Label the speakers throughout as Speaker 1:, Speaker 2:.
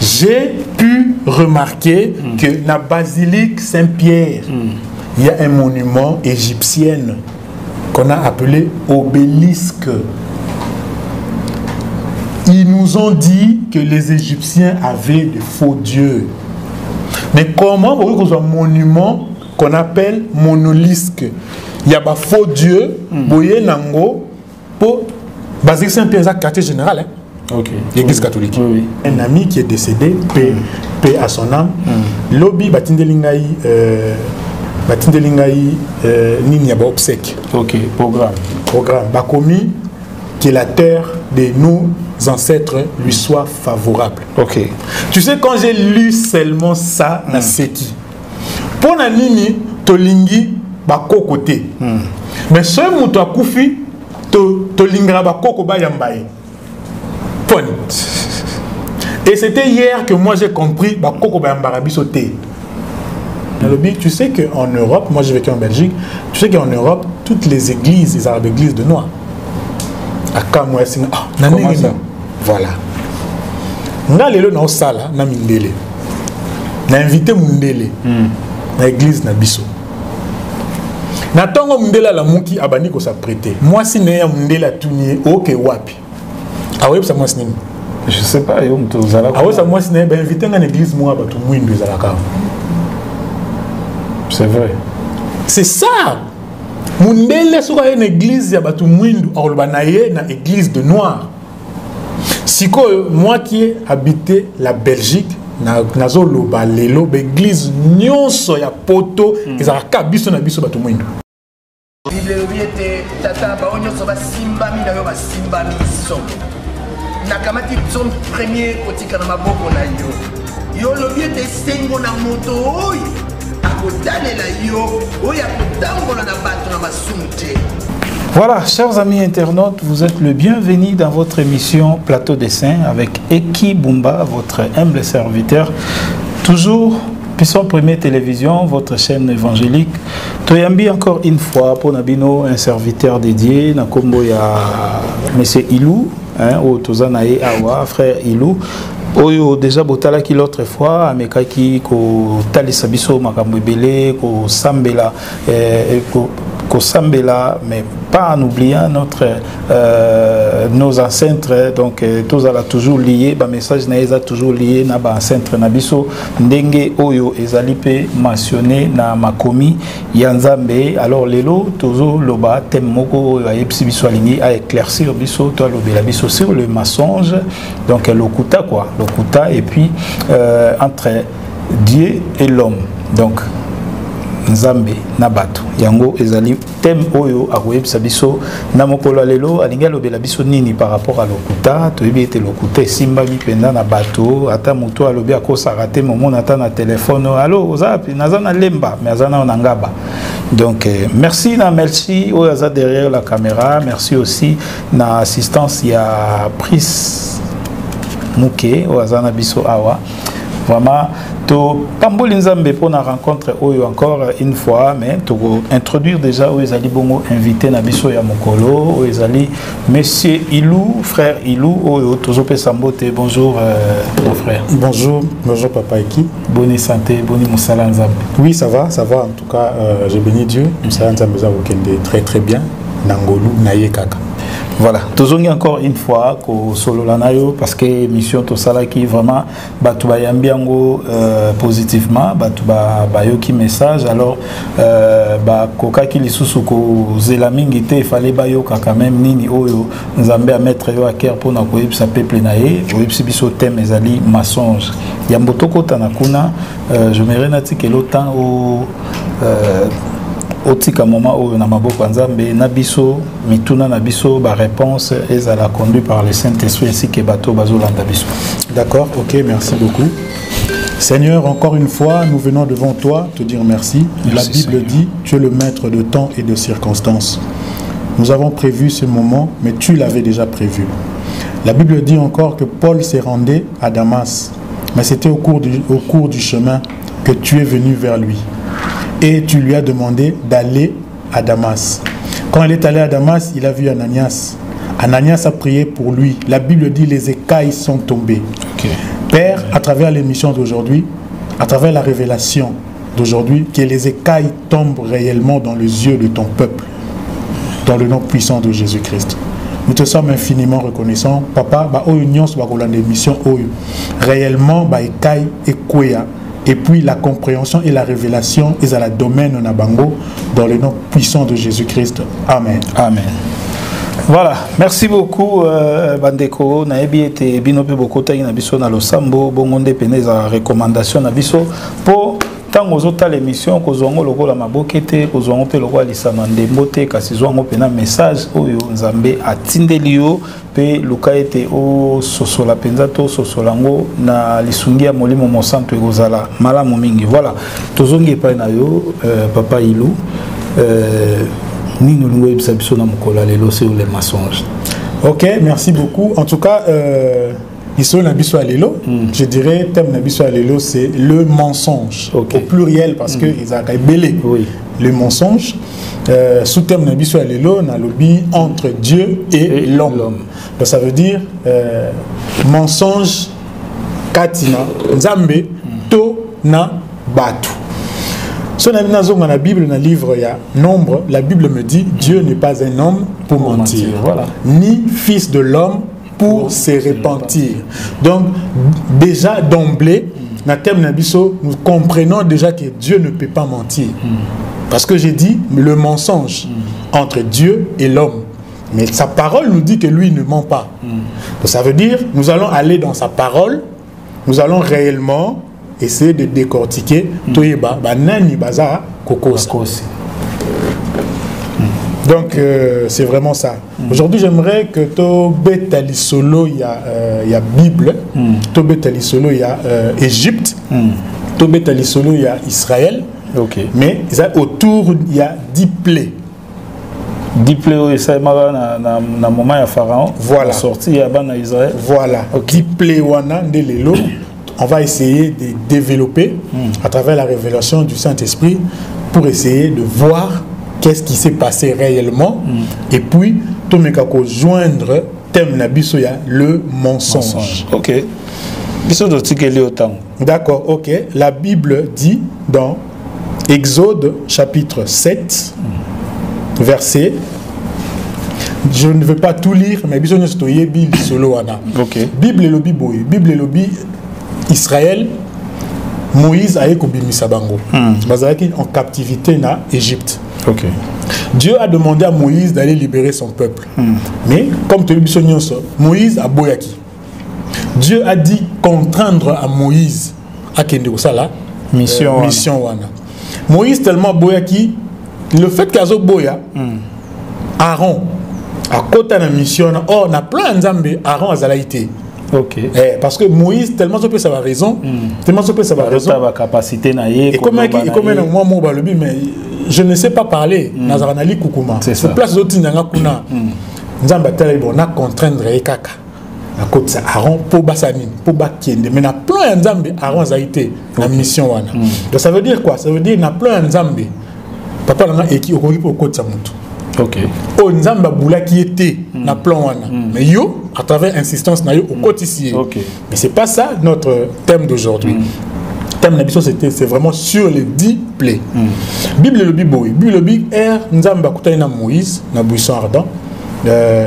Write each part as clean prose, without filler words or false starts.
Speaker 1: J'ai pu remarquer que dans la basilique Saint-Pierre, il y a un monument égyptien qu'on a appelé obélisque. Ils nous ont dit que les Égyptiens avaient de faux dieux. Mais comment vous voyez un monument qu'on appelle monolithe? Il y a des faux dieux, pour basilique Saint-Pierre, c'est quartier général. Hein? Okay. L'église catholique. Oui. Un ami qui est décédé, paix à son âme, lobby Batindelingaï Nini obsèque. Ok, programme. Bakomi, que la terre de nos ancêtres lui soit favorable. Ok. Tu sais, quand j'ai lu seulement ça, na seki. Pour na nini, tolingi bako côté. Mais ce mouto a koufi, tolingra bako ba yambaye. Et c'était hier que moi j'ai compris tu sais qu'en Europe, moi j'ai vécu en Belgique, tu sais qu'en Europe, toutes les églises, les arabes églises de Noir, voilà. Nga lelo na osala na mindele. Na invité mundele. Na église na biso. Na tongo mundela la muki abani ko sa prêter. Moi si ne ya mundela tunier oke wapi. Ah oui, ça moi c'est je sais pas, ah oui, ça moi c'est invité dans l'église moi ba tout mwindo ezalaka. C'est vrai. C'est ça. Mundele soka une église ya ba tout mwindo olbanaye na église de noir. Siko moi qui ai habité la Belgique na zolo ba lelo ba église nyonso ya poto ezalaka biso na biso ba tout mwindo. Bible biete tata ba onyoso ba simba mi na yo ba simba mi so. Nakamati son premier kotika na maboko na yo. Yo lobi ete sengo na moto oy. Akodalela yo, oy akotambola na bato na masumte. Voilà, chers amis internautes, vous êtes le bienvenu dans votre émission Plateau des Saints avec Eki Bumba, votre humble serviteur. Toujours Puissant Premier Télévision, votre chaîne évangélique. Toyambi encore une fois pour Nabino, un serviteur dédié. Nakombo ya Monsieur Ilou. Au Tozanae Awa, frère Ilou. Oyo déjà botala qui l'autre fois amekaki ko talisa biso makambo ebele ko sambela ko sambela, mais pas en oubliant nos ancêtres. Donc tous ala toujours lié ba message na eza toujours lié na ba ancêtre na biso ndenge oyo ezali pe mentionné na makomi ya Nzambe. Alors lelo tozo loba thème moko ya epsi biso alingi a éclaircir biso to lobela biso sur le mensonge, donc lokuta quoi, lokuta, et puis entre Dieu et l'homme, donc Nzambe na bato yango ezali thème oyo akoyebisa biso na mokolo lelo alinga lobela biso nini par rapport à lokuta. Toyebi ete lokuta simba mipenda na bato ata moto alobi akosaka te momona ata na téléphone allo ozapi naza na lemba mais aza na ngaba. Donc merci na merci oyo aza derrière la caméra, merci aussi na assistance ya Pris Mouké oyo aza na biso awa. Vraiment, to pamboli Nzambe pour la rencontre oyo encore une fois, mais to introduire déjà Oezali Bongo invité na biso ya mokolo, Oezali Monsieur Ilou, frère Ilou, oyo tozope sambote. Bonjour mon frère. Bonjour papa Eki. Bonne santé, bonne musala Nzambe. Oui, ça va en tout cas, je bénis Dieu. Musala Nzambe za okende très bien. Nangolu naye kaka. Voilà, tozongi encore une fois ko solo lanayo parce que mission to sala qui vraiment batu ba yambiango positivement, batu ba yoki message. Alors ba koka ki lisusu ko zela mingi te, il fallait ba yoka quand même nini oyo Nzambe a mettre yo à cœur pour na ko yebisa peuple na ye, ko yebisa biso thème ezali mensonge. Yambotoko tanakuna je me renati que l'autant au otika moment où na maboko Nzambe na biso mituna na biso ba réponse ezala conduit par le Saint-Esprit ainsi que bato bazolanda biso. D'accord, OK, merci beaucoup. Seigneur, encore une fois, nous venons devant toi te dire merci. La Bible Seigneur dit, tu es le maître de temps et de circonstances. Nous avons prévu ce moment, mais tu l'avais déjà prévu. La Bible dit encore que Paul s'est rendu à Damas, mais c'était au cours du chemin que tu es venu vers lui. Et tu lui as demandé d'aller à Damas. Quand il est allé à Damas, il a vu Ananias.
Speaker 2: Ananias a prié pour lui. La Bible dit les écailles sont tombées.
Speaker 1: Okay.
Speaker 2: Père, à travers l'émission d'aujourd'hui, à travers la révélation d'aujourd'hui, que les écailles tombent réellement dans les yeux de ton peuple, dans le nom puissant de Jésus-Christ. Nous te sommes infiniment reconnaissants. Papa, l'émission réellement, écailles et kouya. Et puis la compréhension et la révélation est à la domaine Nabango, dans le nom puissant de Jésus-Christ. Amen.
Speaker 1: Amen. Voilà, merci beaucoup Bandeko. Naebi ete binope beaucoup tangi na biso na losambo bongonde peneza recommandation na biso pour tango zota l'émission kozongo lokola mabokete kozongo pe lokola lisana ndembo te kasi zongo pena message oyo nzambe atindeli yo pe luka ete o sosola penza to sosolango na lisungia molimo mosanto ekozala malamu mingi. Voilà, tozongi pa na yo papa Ilou ni nous sur les mensonges.
Speaker 2: Ok, merci beaucoup. En tout cas, je dirais thème Nabiso Alelo, c'est le mensonge. Okay. Au pluriel, parce que ils ont belé.
Speaker 1: Oui.
Speaker 2: Le mensonge. Sous thème Nabiso Alelo, on a lobby entre Dieu et l'homme. Donc ça veut dire mensonge, katina, nzambe, to na batu. Si on a dans la Bible, dans le livre, il y a nombre, la Bible me dit Dieu n'est pas un homme pour mentir. Voilà. Ni fils de l'homme pour se repentir. Donc, déjà d'emblée, dans le thème Nabiso, nous comprenons déjà que Dieu ne peut pas mentir. Parce que j'ai dit le mensonge entre Dieu et l'homme. Mais sa parole nous dit que lui ne ment pas. Donc, ça veut dire nous allons aller dans sa parole, nous allons réellement essayer de décortiquer toyeba banani baza kokosi. Donc c'est vraiment ça. Aujourd'hui j'aimerais que to betali solo il y a Bible, to betali solo il y a Égypte, to betali solo il y a Israël.
Speaker 1: OK.
Speaker 2: Mais autour il y a 10 plaies.
Speaker 1: 10 plaies ça na moment ya pharaon.
Speaker 2: Voilà.
Speaker 1: Sorti ya bana Israël.
Speaker 2: Voilà. 10 plaies wana ndelelo. On va essayer de développer à travers la révélation du Saint-Esprit pour essayer de voir qu'est-ce qui s'est passé réellement et puis tout me kako joindre thème nabisoya le mensonge.
Speaker 1: OK.
Speaker 2: D'accord, OK. La Bible dit dans Exode chapitre 7 verset, je ne veux pas tout lire mais biso nyosto yebi solo wana.
Speaker 1: OK.
Speaker 2: Bible lobi boy, Bible lobi Israël, Moïse a été en captivité en Égypte.
Speaker 1: Okay.
Speaker 2: Dieu a demandé à Moïse d'aller libérer son peuple. Mais comme tu l'as dit, Moïse a boyaki. Dieu a dit contraindre à Moïse à Kendekosala mission wana. Moïse tellement boyaki, le fait qu'Azo boya, Aaron a côté la mission, oh on a plein d'Ambe, Aaron a zalaïté.
Speaker 1: Okay.
Speaker 2: Parce que Moïse, tellement ça peut savoir raison, tellement ça peut savoir raison.
Speaker 1: Capacité
Speaker 2: et comme moi, mais je ne sais pas parler. Nazaranaali Koukouma. C'est place d'autres n'anga kuna. Nzamba tele bon na contraindre ekaka. À côté Aaron pour basani, pour bakende. Mais na plein nzambe Aaron a été la mission wana. Donc ça veut dire quoi? Ça veut dire na plein nzambe. Papa nanga eki okoki pour côté sa mutu.
Speaker 1: OK.
Speaker 2: Oh nzamba boula qui était na plan wana. Mais yo à travers insistance na yo au quotidien.
Speaker 1: Okay.
Speaker 2: Mais c'est pas ça notre thème d'aujourd'hui. Le thème de c'est vraiment sur les 10 plaies. Bible le Bible, Bible le Bible nzamba kutaina Moïse na buisson ardent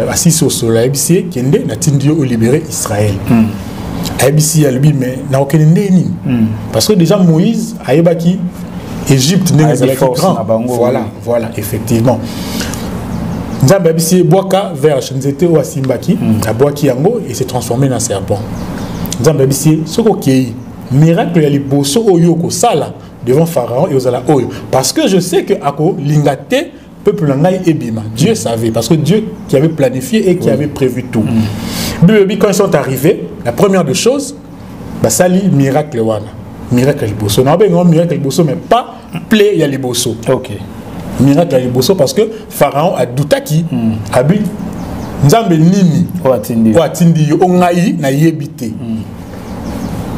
Speaker 2: assis au soleil ABC qui est na tindio libérer Israël. ABC a lui mais na aucun ndeni. Parce que déjà Moïse a yebaki Égypte n'est pas grand. Voilà, effectivement. Nzamba bisi boaka verge nzete o asimbaki aboaki yango et s'est transformé en serpent. Nzamba bisi soko kei miracle ya liboso oyo ko sala devant pharaon et ozala oyo parce que je sais que ako lingate peuple ngai ebima. Dieu savait parce que Dieu qui avait planifié et qui avait prévu tout. Quand ils sont arrivés, la première des choses ba sali miracle wana. Miracle liboso. Na ba miracle liboso mais pas plaie ya liboso.
Speaker 1: OK.
Speaker 2: Miracle à Liboso parce que Pharaon a doutaki abi nzambe nini o atindi yo ngai na yebité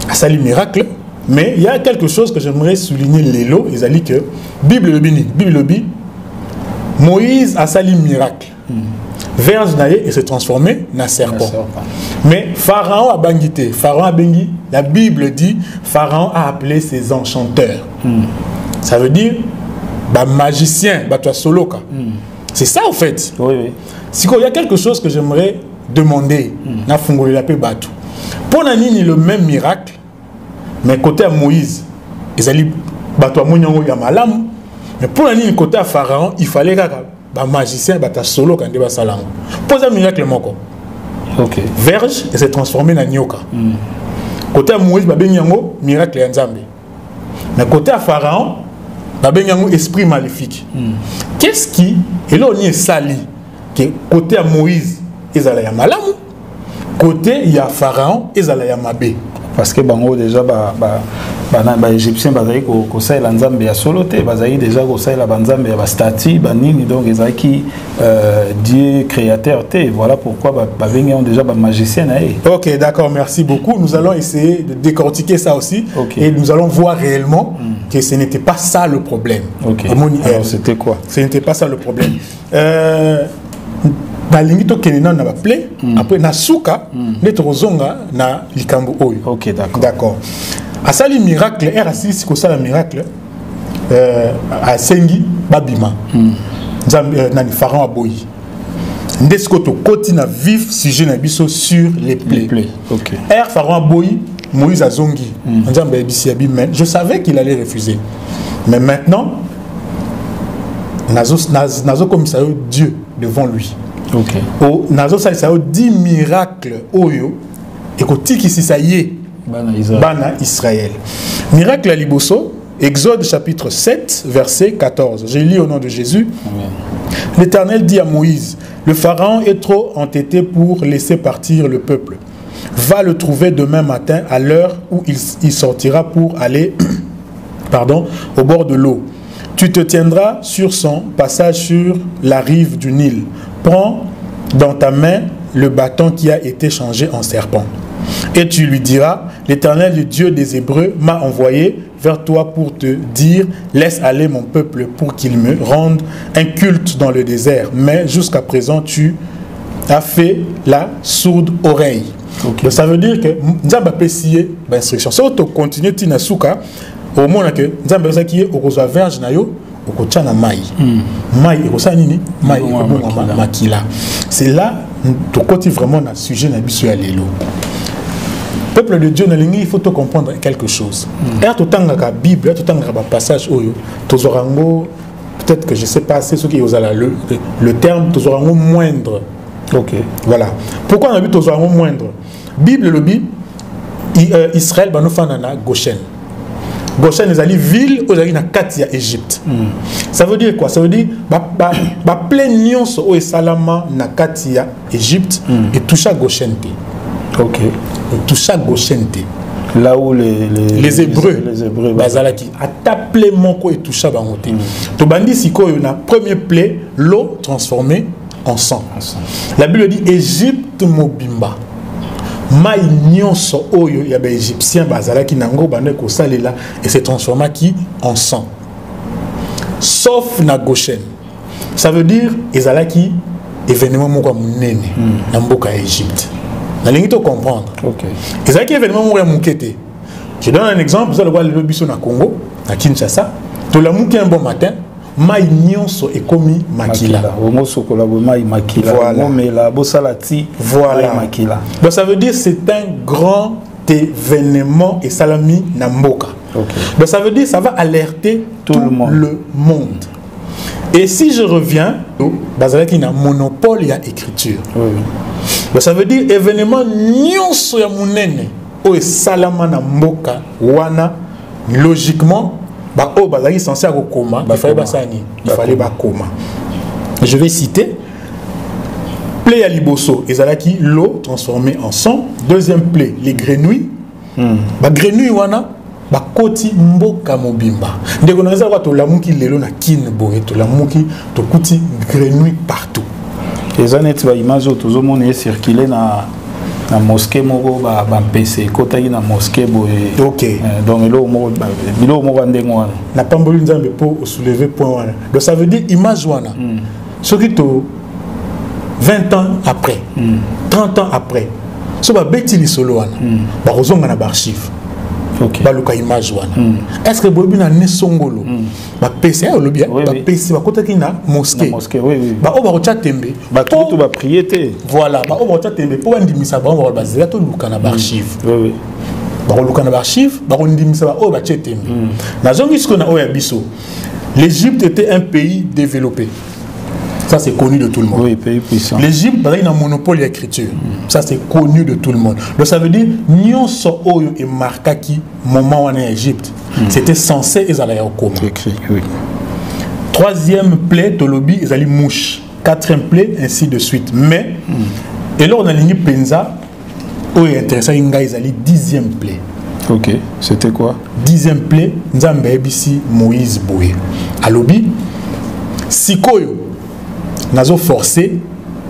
Speaker 2: asali miracle mais il y a quelque chose que j'aimerais souligner lelo ils a dit que Bible le bi Moïse a sali miracle verge naïe et se transformer en serpent. Mais Pharaon a bangité. Pharaon a bengi. La Bible dit Pharaon a appelé ses enchanteurs. Ça veut dire bah, magicien, bah, toi soloka. C'est ça en fait.
Speaker 1: Oui, oui.
Speaker 2: Si il y a quelque chose que j'aimerais demander, na fungoli la paix batu. Pour Nanini le même miracle, mais côté à Moïse, ils allaient battre Mouniango Yamalam. Mais pour Nanini côté à Pharaon, il fallait que bah magicien bah solo quand il va salam. Pose un miracle moko.
Speaker 1: OK.
Speaker 2: Verge et s'est transformé en nyoka. Côté à Moïse bah benyango miracle en Zambie. Mais côté à Pharaon bah benyango esprit maléfique. Qu'est-ce qui et là on y est sali que côté à Moïse ils allaient Yamalam. Côté il y a Pharaon ils allaient Yamabé.
Speaker 1: Parce que bango déjà ba égyptien bazali ko ça la nzambe ya soloté bazali déjà ko ça la banzambe ya statue banini donc ezaki Dieu créateur té voilà pourquoi ba vengi ont déjà ba magicien na.
Speaker 2: OK, d'accord, merci beaucoup. Nous allons essayer de décortiquer ça aussi et nous allons voir réellement que ce n'était pas ça le problème.
Speaker 1: OK. Alors c'était quoi?
Speaker 2: Ce n'était pas ça le problème. Na lingito kenena na ba play après na suka neto zonga na likambo oyo.
Speaker 1: OK, d'accord.
Speaker 2: D'accord. À ça les miracles R6 ko ça le miracle à sengi babima. Nani Pharaon aboyi. Ndesko to koti na vif sujet na biso sur les plaies.
Speaker 1: OK.
Speaker 2: R Pharaon aboyi Moïse azongi. Nzambe bisi abime. Je savais qu'il allait refuser. Mais maintenant nazo comme ça Dieu devant lui.
Speaker 1: OK.
Speaker 2: O nazo ça 10 miracles oyo et ko tiki si ça y est Bana Israël. Miracle à Liboso, Exode chapitre 7 verset 14. Je lis au nom de Jésus. L'Éternel dit à Moïse: le pharaon est trop entêté pour laisser partir le peuple. Va le trouver demain matin à l'heure où il sortira pour aller au bord de l'eau. Tu te tiendras sur son passage sur la rive du Nil. Prends dans ta main le bâton qui a été changé en serpent. Et tu lui diras: l'Éternel, le Dieu des Hébreux, m'a envoyé vers toi pour te dire: laisse aller mon peuple pour qu'il me rende un culte dans le désert. Mais jusqu'à présent, tu as fait la sourde oreille. Okay. Donc ça veut dire que Nzamba peut scier l'instruction. Si tu continues à souka, au moins que Nzamba peut scier au rosa verge nayo au kocha na mai. Mai et rosa nini mai et makila. C'est là tu continues vraiment dans sujet na biso ya lelo. Peuple de Dieu, il faut te comprendre quelque chose. Et tout temps la Bible, tout temps le passage oyo, peut-être que je sais pas, c'est ce qui est le terme tozorango moindre.
Speaker 1: OK.
Speaker 2: Voilà. Pourquoi on a vu tozorango moindre? Bible le dit Israël ba no fanana Goshen. Goshen les ali ville aux ali na kati ya Égypte. Ça veut dire quoi? Ça veut dire ba plein nyonso o salama na kati ya Égypte et toucha Goshen te.
Speaker 1: OK.
Speaker 2: Et tout ça Goshen.
Speaker 1: Là où les Hébreux
Speaker 2: bazalaki ataple moko et tout ça bangote. To bandi siko na premier plaie l'eau transformée en sang. La Bible dit Égypte mobimba. Mai nyonso oyo ya ba égyptien bazalaki nango bande ko salela et s'est transformé qui en sang. Sauf na Goshen. Ça veut dire ezalaki événement moko munene na mboka Égypte. La ligne de comprendre.
Speaker 1: OK.
Speaker 2: Et ça qui est événement mourir moukété. Je donne un exemple, vous allez voir le biso na Congo, à Kinshasa, to la mouké un bon matin, mai nyonso est commis makila.
Speaker 1: Omo sokola bo mai makila.
Speaker 2: Voilà.
Speaker 1: Mais la bosalati
Speaker 2: voilà
Speaker 1: makila.
Speaker 2: Donc ça veut dire c'est un grand événement et salami na mboka.
Speaker 1: OK.
Speaker 2: Donc ça veut dire ça va alerter tout le monde. Et si je reviens, bazalaki na monopole ya écriture.
Speaker 1: Oui.
Speaker 2: Donc ça veut dire événement nyonso ya munene o salama na mboka wana logiquement ba o bazali censé à coma il fallait basani il fallait ba coma. Je vais citer plaie à Liboso ezalaki l'eau transformée en sang. Deuxième plaie les grenouilles. Ba grenouilles wana ba koti mboka mobimba ndeko na za to lamuki lelo na kin boye to lamuki to kuti grenouilles partout.
Speaker 1: Les années ba image tout monde est circulé na mosquée moko ba PC kota na mosquée boye.
Speaker 2: OK.
Speaker 1: Donc bilo mo ndengo wana
Speaker 2: na pamboli nzambe pour soulever point wana. Donc ça veut dire image wana. Ce qui to
Speaker 3: 20 ans après, 30 ans après, so ba beti li solo wana, ba kozonga na ba archive.
Speaker 1: OK.
Speaker 3: Ba luka image wana. Est-ce que bobi na nesongolo? Ba PC o lobia, ba PC ba kota ki na mosquée.
Speaker 1: Mosquée, oui.
Speaker 3: Ba o ba rocha tembe.
Speaker 1: Ba tout ba prier.
Speaker 3: Voilà, ba o ba rocha tembe pour ndimisa ba on va baser to luka na ba archive.
Speaker 1: Oui.
Speaker 3: Ba luka na ba archive, ba ndimisa ba o ba chetembe. Na zongi ce qu'on a o ya biso. L'Égypte était un pays développé. Ça, c'est connu de tout le monde.
Speaker 1: Oui, pays puissant.
Speaker 3: L'Égypte, il y a un monopole d'écriture. Ça, c'est connu de tout le monde. Donc, ça veut dire, nous sommes et marqué moment où on est en Égypte. C'était censé et aller au coma.
Speaker 1: Écrit, oui.
Speaker 3: Troisième plaie, Tolobi, ils allaient mouche. Quatrième plaie, ainsi de suite. Mais, et là, on a ligné Penza, où est intéressant, ils allaient 10e plaie.
Speaker 1: OK. C'était quoi?
Speaker 3: 10e plaie, Nzambe Ebisi Moïse Boué. Alobi, Sikoyo. Nazo forcé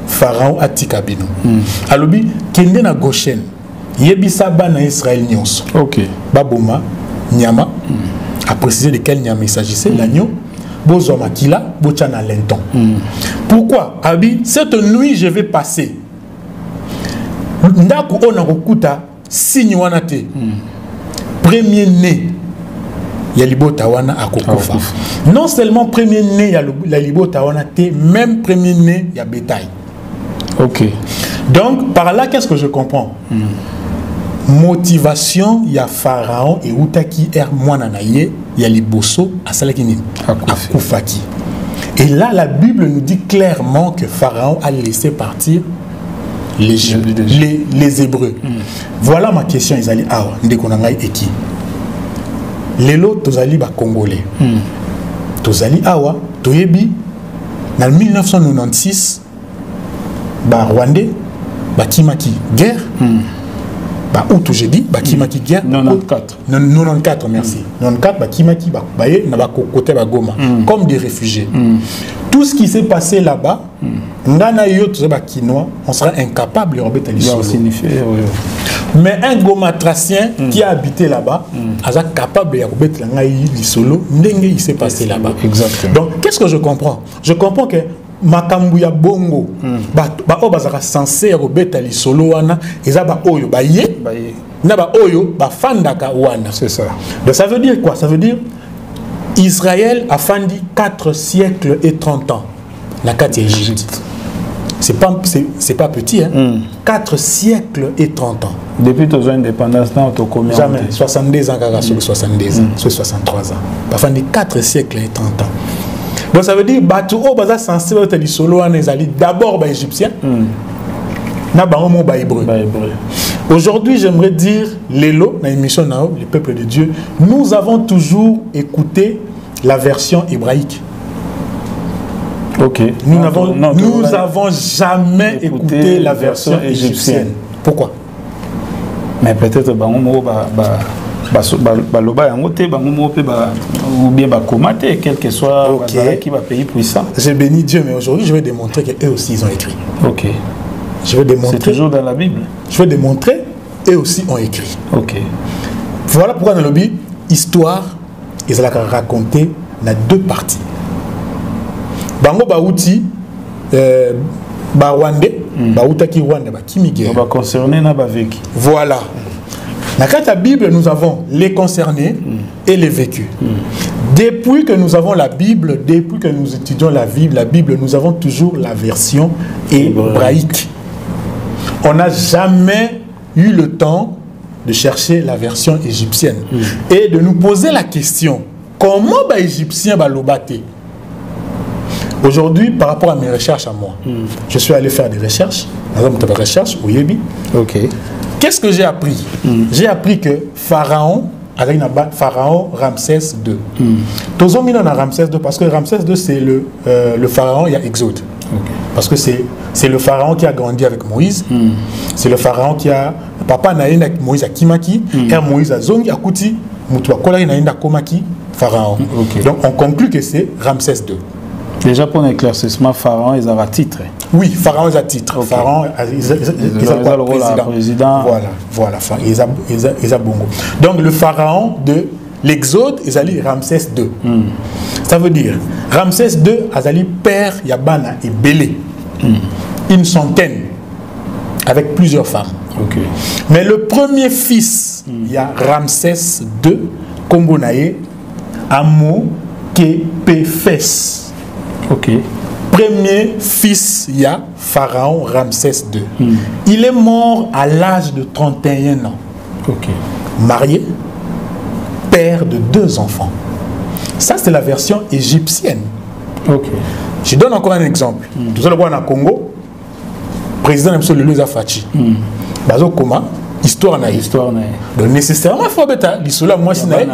Speaker 3: Pharaon à Tikabino. Alobi kende na Goshen. Yebisa bana Israël nyonso.
Speaker 1: OK.
Speaker 3: Baboma nyama. A préciser de quel nyama il s'agissait, l'agneau. Bozo makila, bochana lenton. Pourquoi? Abi, cette nuit je vais passer. Ndaku ona kokuta signe wana te. Premier né. Il y a libota wana akokofa. Non seulement premier né, il y a la libota wana te, même premier né, il y a bétail.
Speaker 1: OK.
Speaker 3: Donc, par là, qu'est-ce que je comprends? Motivation, il y a Pharaon et Outaki er Mwananaye, il y a liboso, Asalakini, Akufaki. Et là, la Bible nous dit clairement que Pharaon a laissé partir les Hébreux. Voilà ma question, ils allaient à Ndekonangai et qui? Lelo tozali ba Congolais. Tozali awa toyebi dans 1996 ba Rwandais ba kimaki guerre. Ba outou j'ai dit ba kimaki guerre 94 merci. 94 ba kimaki ba baye na ba côté ba Goma comme des réfugiés. Tout ce qui s'est passé là-bas, ngana yo tozali ba kinois, on sera incapable de remettre l'histoire. Mais un gomatracien qui a habité là-bas, est capable de remettre l'isolo, il s'est passé là-bas.
Speaker 1: Exactement.
Speaker 3: Donc, qu'est-ce que je comprends? Je comprends que Makambuya Bongo, censé remettre l'isolo, et ça va oyo, oyo, fandaka wana.
Speaker 1: C'est ça.
Speaker 3: Donc, ça veut dire quoi? Ça veut dire Israël a fandi 4 siècles et 30 ans. La 4 Égypte. C'est pas petit, hein? 4 siècles et 30 ans.
Speaker 1: Depuis ton indépendance, combien?
Speaker 3: Jamais. 62 ans, 62 ans, 63 ans. Parfois, 4 siècles et 30 ans. Donc ça veut dire que censé être solo d'abord les Égyptiens, les Hébreux. Aujourd'hui, j'aimerais dire, l'élo, dans l'émission le peuple de Dieu, nous avons toujours écouté la version hébraïque.
Speaker 1: OK.
Speaker 3: Nous n'avons jamais écouté la version égyptienne. Pourquoi?
Speaker 1: Mais peut-être ou bien quel que soit qui va pays puissant.
Speaker 3: J'ai béni Dieu, mais aujourd'hui je vais démontrer qu'eux aussi ils ont écrit.
Speaker 1: OK.
Speaker 3: Je vais démontrer.
Speaker 1: C'est toujours dans la Bible.
Speaker 3: Je vais démontrer, eux aussi ont écrit.
Speaker 1: OK.
Speaker 3: Voilà pourquoi dans le Bible, histoire, ils allaient raconter dans 2 parties. Bango Baouti, Rwandais, Baoutaki Rwanda, Kimigé.
Speaker 1: On va concerner na vécu.
Speaker 3: Voilà. Dans la Bible, nous avons les concernés et les vécus. Depuis que nous avons la Bible, depuis que nous étudions la Bible, nous avons toujours la version hébraïque. On n'a jamais eu le temps de chercher la version égyptienne et de nous poser la question, comment les Égyptiens va l'obater? Aujourd'hui, par rapport à mes recherches à moi, je suis allé faire des recherches.
Speaker 1: OK.
Speaker 3: Qu'est-ce que j'ai appris? J'ai appris que Pharaon Ramsès II. Tous les gens Ramsès II parce que Ramsès II c'est le pharaon, il y a Exode.
Speaker 1: Okay.
Speaker 3: Parce que c'est le pharaon qui a grandi avec Moïse. C'est le pharaon qui a papa naïna avec Moïse à Kimaki et Moïse à Zongi Akuti Mutua Kola naïna Komaki pharaon.
Speaker 1: Okay.
Speaker 3: Donc on conclut que c'est Ramsès II.
Speaker 1: Déjà pour un éclaircissement, Pharaon, ils ont un titre.
Speaker 3: Oui, Pharaon, ils ont un titre. Okay. Pharaon, ils ont le président. Voilà, ils ont bongo. Donc le pharaon de l'Exode, ils ont Ramsès II. Ça veut dire, Ramsès II, ils ont père Yabana et Bélé. une centaine, avec plusieurs femmes.
Speaker 1: Okay.
Speaker 3: Mais le premier fils, il y a Ramsès II, Kombonaye, Amo-Kepefes.
Speaker 1: Ok.
Speaker 3: Premier fils, il y a Pharaon Ramsès II. Il est mort à l'âge de 31 ans.
Speaker 1: Ok.
Speaker 3: Marié, père de 2 enfants. Ça, c'est la version égyptienne.
Speaker 1: Ok.
Speaker 3: Je donne encore un exemple. Tout ça, le voir au Congo, président M. Lelou Fachi. Bazo Koma, histoire naïe.
Speaker 1: Histoire naïe.
Speaker 3: Donc, nécessairement, il faut mettre l'histoire, moi, c'est naïe,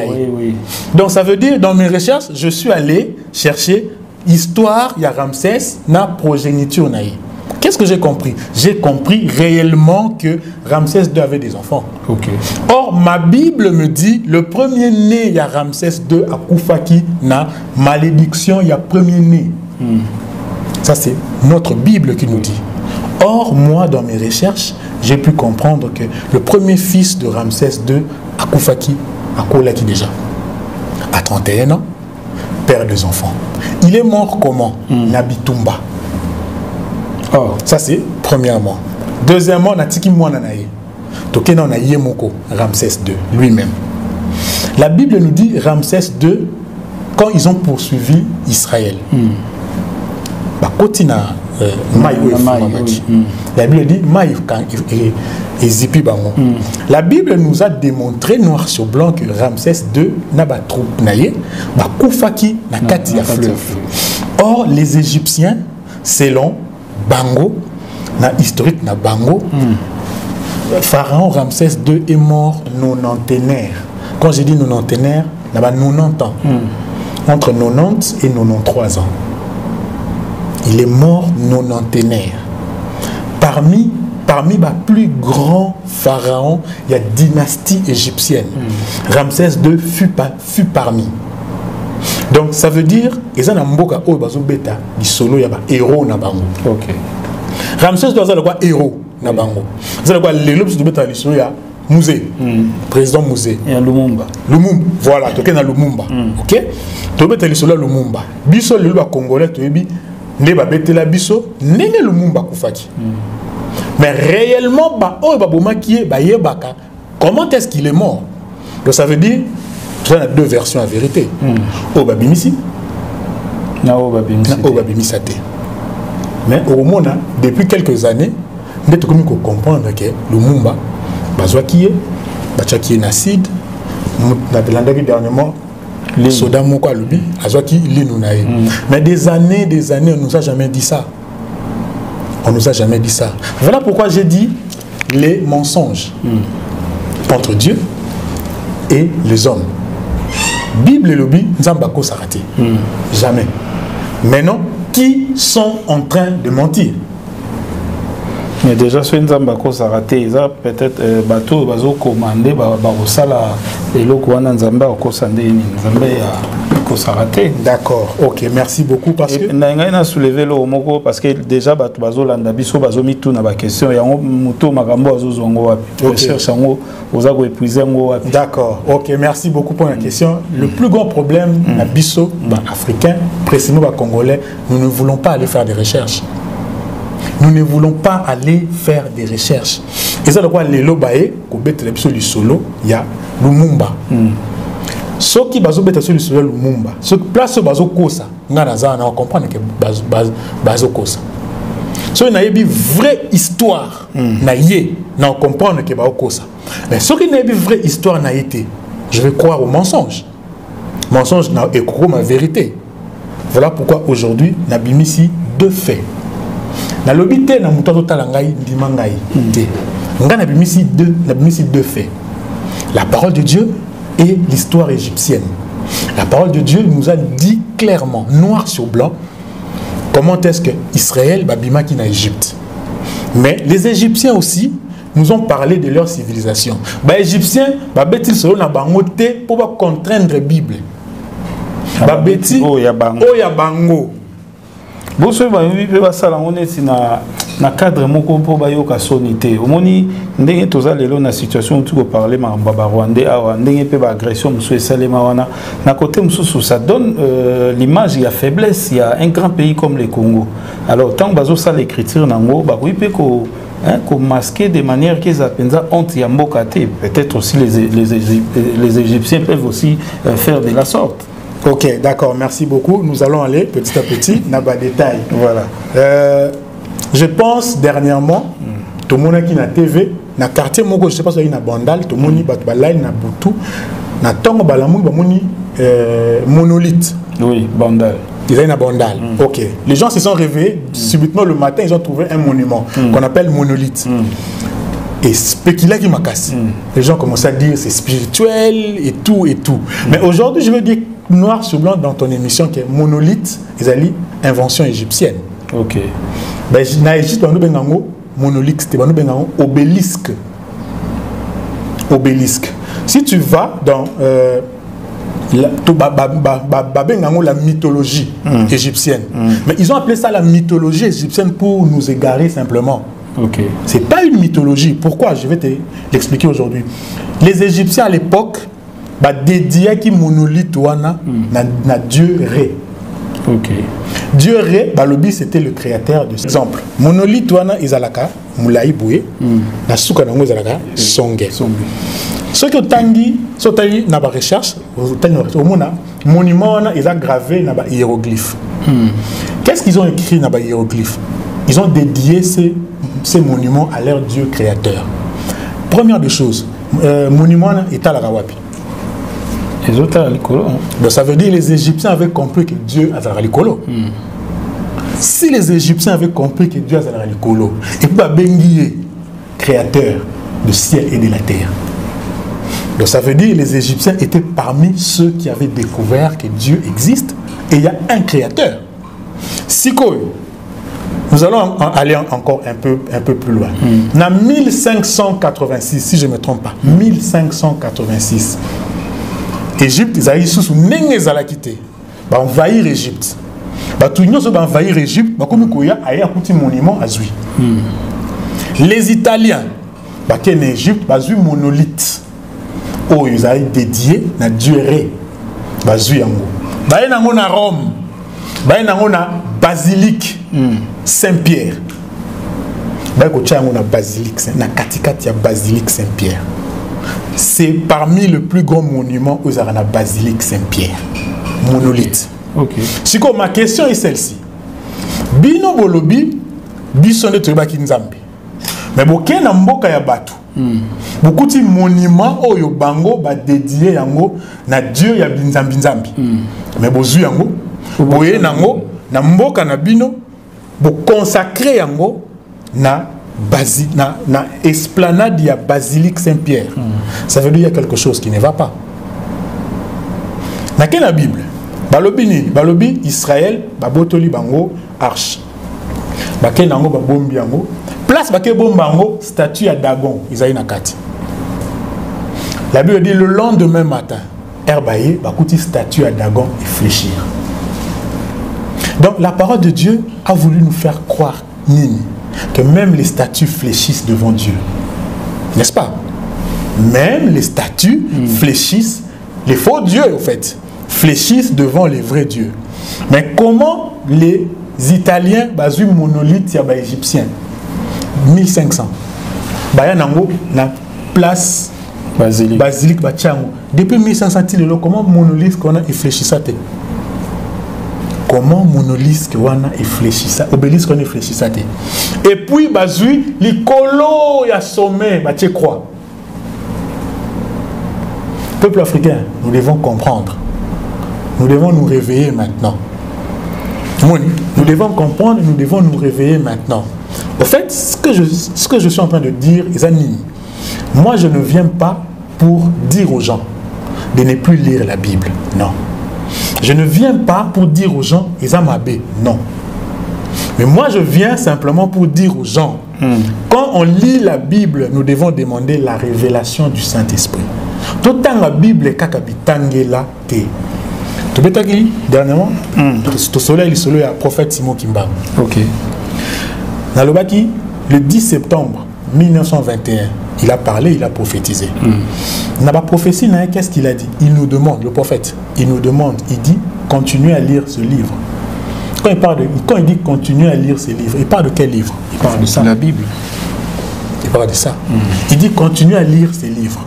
Speaker 1: oui, oui.
Speaker 3: Donc, ça veut dire, dans mes recherches, je suis allé chercher histoire, il y a Ramsès, na progéniture naïe. Qu'est-ce que j'ai compris? J'ai compris réellement que Ramsès II avait des enfants.
Speaker 1: Ok.
Speaker 3: Or, ma Bible me dit, le premier né, il y a Ramsès II à Koufaki, na malédiction, il y a premier né. Ça, c'est notre Bible qui nous dit. Or, moi, dans mes recherches, j'ai pu comprendre que le premier fils de Ramsès II à Koufaki, à Kolaki déjà, à 31 ans, père 2 enfants. Il est mort comment? Nabitumba.
Speaker 1: Oh.
Speaker 3: Ça, c'est premièrement. Deuxièmement, on a Tiki Mouananaye. Tokena, on a Yemoko, Ramsès II, lui-même. La Bible nous dit, Ramsès II, quand ils ont poursuivi Israël, la Bible dit, la Bible nous a démontré, noir sur blanc, que Ramsès II n'a pas trop naïe, Koufaki n'a kati à fleuve. Or, les Égyptiens, selon Bango, na historique na Bango, Pharaon Ramsès II est mort nonantenaire. Quand je dis nonantenaire, il y a 90 ans. Entre 90 et 93 ans. Il est mort nonantenaire. Parmi les plus grands pharaons, il y a dynastie égyptienne. Ramsès II fut parmi. Donc ça veut dire, ils ont un mboka o bazo beta, di solo ya ba héros na bango.
Speaker 1: Ok.
Speaker 3: Ramsès II a le quoi héros na bango. Ça le quoi les lobes de beta di solo ya musée. Président musée.
Speaker 1: Et à Lumumba.
Speaker 3: Lumumba, voilà, toke na Lumumba. OK? To beta di solo Lumumba. Biso le ba congolais to yebi ne ba betela biso nene Lumumba kufaki. Mais réellement ba o ba bomaki ba yebaka comment est-ce qu'il est mort? Donc ça veut dire il y a 2 versions à vérité. Obabimisi.
Speaker 1: Na Obabimisi.
Speaker 3: Mais au moins, depuis quelques années, nous devons comprendre que Lumumba, Bazouaki, Bachaki Nassid, nous avons dernièrement, Soda Moko Alubi, Azouaki Linounaï. Mais des années, on ne nous a jamais dit ça. On ne nous a jamais dit ça. Voilà pourquoi j'ai dit les mensonges entre Dieu et les hommes. Bible et lobby, Nzambako s'arrêter. Jamais. Maintenant, qui sont en train de mentir?
Speaker 1: Mais déjà, si Nzambako s'arrêter, ils ont peut-être bateau, bazo commandé, barosala, et l'eau qu'on a Nzambako s'arrêter, Nzambako s'arrêter.
Speaker 3: D'accord. Ok, merci beaucoup parce que.
Speaker 1: N'a soulevé le homoko parce que déjà bazo landa biso bazo mitou na ba question ya muto makambo azo zongo wapi. Recherche ngo ozago épuiser ngo wapi. D'accord.
Speaker 3: Ok, merci beaucoup pour la question. Le plus grand problème na biso africain, précisément congolais, nous ne voulons pas aller faire des recherches. Nous ne voulons pas aller faire des recherches. Et ça, le quoi, les lobaye, qu'on bête les biso solo, il y a Lumumba. Ceux qui bazo beta sur le solo Lumumba, ceux qui place au bazo kosa, on comprend que bazo kosa. Ceux qui n'ont vraie histoire, on comprend que bazo kosa. Mais ceux qui n'ont vraie histoire n'a été, je vais croire au mensonge. Mensonge n'a écrit ma vérité. Voilà pourquoi aujourd'hui, n'abimisi 2 faits. Na lobité na muto talangai ndimangai. N'abimisi 2 faits. La parole de Dieu et l'histoire égyptienne. La parole de Dieu nous a dit clairement, noir sur blanc, comment est-ce que Israël babima qui na Égypte. Mais les Égyptiens aussi nous ont parlé de leur civilisation. Les Égyptiens, ils sont na bangote pour contraindre la Bible. Babeti, Oya Bango.
Speaker 1: Bonsoir, on est na cadre moko po bayoka sonité omoni ndenge toza lelo na situation tu ko parler ma baba rwandais awa ndenge pe ba agression musu esalema wana na côté mususu ça donne l'image ya faiblesse, il y a un grand pays comme le Congo. Alors tant bazo ça l'écriture nango ba oui pe ko masquer de manière qu'ils appellent ça honte ya mbokate. Peut-être aussi les Égyptiens peuvent aussi faire de la sorte.
Speaker 3: Ok, d'accord, merci beaucoup. Nous allons aller petit à petit dans les détails.
Speaker 1: Voilà.
Speaker 3: Je pense dernièrement, tout le monde qui na TV, na quartier moko, je sais pas si il y a Bandal, tout le monde bat balai na Boutou, na Tongo Balamou, bamoni monolithe.
Speaker 1: Oui, Bandal.
Speaker 3: Ils ont une Bandal. Ok. Les gens se sont réveillés subitement le matin, ils ont trouvé un monument qu'on appelle monolithe. Et spéculer qui m'a cassé. Les gens commencent à dire c'est spirituel et tout et tout. Mais aujourd'hui, je veux dire noir sur blanc dans ton émission que monolithe, ils ont dit invention égyptienne.
Speaker 1: Ok.
Speaker 3: Ben, dans l'Égypte, on a un monolithe, on a un obélisque. Obélisque. Si tu vas dans la mythologie égyptienne, mais ils ont appelé ça la mythologie égyptienne pour nous égarer simplement.
Speaker 1: Okay.
Speaker 3: Ce n'est pas une mythologie. Pourquoi? Je vais te l'expliquer aujourd'hui. Les Égyptiens à l'époque dédiaient qui monolithe na Dieu Ré.
Speaker 1: Okay.
Speaker 3: Dieu Ré, c'était le créateur de cet exemple. Monolithe izalaka Moulaï Boué, na souka nango izalaka Songe. Ce que tangi, na ba recherche, au monument ils ont gravé na ba hiéroglyphes. Qu'est-ce qu'ils ont écrit na ba hiéroglyphes? Ils ont dédié ces monuments à leur Dieu créateur. Première des choses, monument est à la Rawapi.
Speaker 1: Les autres à l'icolo.
Speaker 3: Donc ça veut dire que les Égyptiens avaient compris que Dieu a à l'icolo. Si les Égyptiens avaient compris que Dieu a à l'icolo, et puis Benguié, créateur du ciel et de la terre. Donc ça veut dire que les Égyptiens étaient parmi ceux qui avaient découvert que Dieu existe et il y a un créateur. Siko. Nous allons aller encore un peu plus loin. En 1586, si je ne me trompe pas, 1586, Égypte, ils ont sous quitté. Ils ont envahi l'Égypte. Ils ont envahi l'Égypte, ils ont un monument à Zui. Les Italiens, ils ont en Égypte, ils ont un monolithe. Ils ont dédié à Dieu Ré. Ils ont à Rome. Ils ont une basilique Saint-Pierre. Ils ont une basilique Saint-Pierre. C'est parmi les plus grands monuments où il y a la basilique Saint-Pierre. Monolithe.
Speaker 1: Okay.
Speaker 3: Okay. Ma question est celle-ci. Bino bolobi, bisonde tobaki nzambe. Mais boké na mboka ya batu. Beaucoup de monuments oyo bango ba dédié yango na Dieu ya binzambi nzambi. Mais bozu yango, boye nango na mboka na bino, bo consacrer yango na esplanade ya basilique Saint-Pierre. Ça veut dire qu'il y a quelque chose qui ne va pas. Dans la Bible, balobi Israël, babotoli bango arche. Bake nango babombi yango. Place bake bombango statue à Dagon, Isaïe Nakati. La Bible dit le lendemain matin, herbaye bakuti statue à Dagon et fléchir. Donc la parole de Dieu a voulu nous faire croire que même les statues fléchissent devant Dieu. N'est-ce pas? Même les statues fléchissent, les faux dieux en fait, fléchissent devant les vrais dieux. Mais comment les Italiens basu monolithe ya ba égyptien 1500 bayanango na place basilique bachango depuis 1500 tilelo comment monolithe qu'on a fléchissate. Comment monolithe wana efléchissa obélisque wana efléchissa te. Et puis bazui likolo ya sommet batie croix. Peuple africain, nous devons comprendre. Nous devons nous réveiller maintenant. Nous devons comprendre, nous devons nous réveiller maintenant. Au fait, ce que je suis en train de dire, moi je ne viens pas pour dire aux gens de ne plus lire la Bible. Non. Je ne viens pas pour dire aux gens, Ezamabé, non. Mais moi, je viens simplement pour dire aux gens, quand on lit la Bible, nous devons demander la révélation du Saint-Esprit. Tout le temps, la Bible est kakabitangela te. Tu peux t'agir dernièrement? Le soleil, le prophète Simon Kimba.
Speaker 1: Ok.
Speaker 3: Nalobaki, le 10 septembre 1921, il a parlé, il a prophétisé. Dans la prophétie, qu'est-ce qu'il a dit? Il nous demande, le prophète, il nous demande, il dit, continuez à lire ce livre. Quand il dit continuez à lire ce livre, il parle de quel livre? Il parle de ça.
Speaker 1: La Bible.
Speaker 3: Il parle de ça. Il dit continuez à lire ces livres.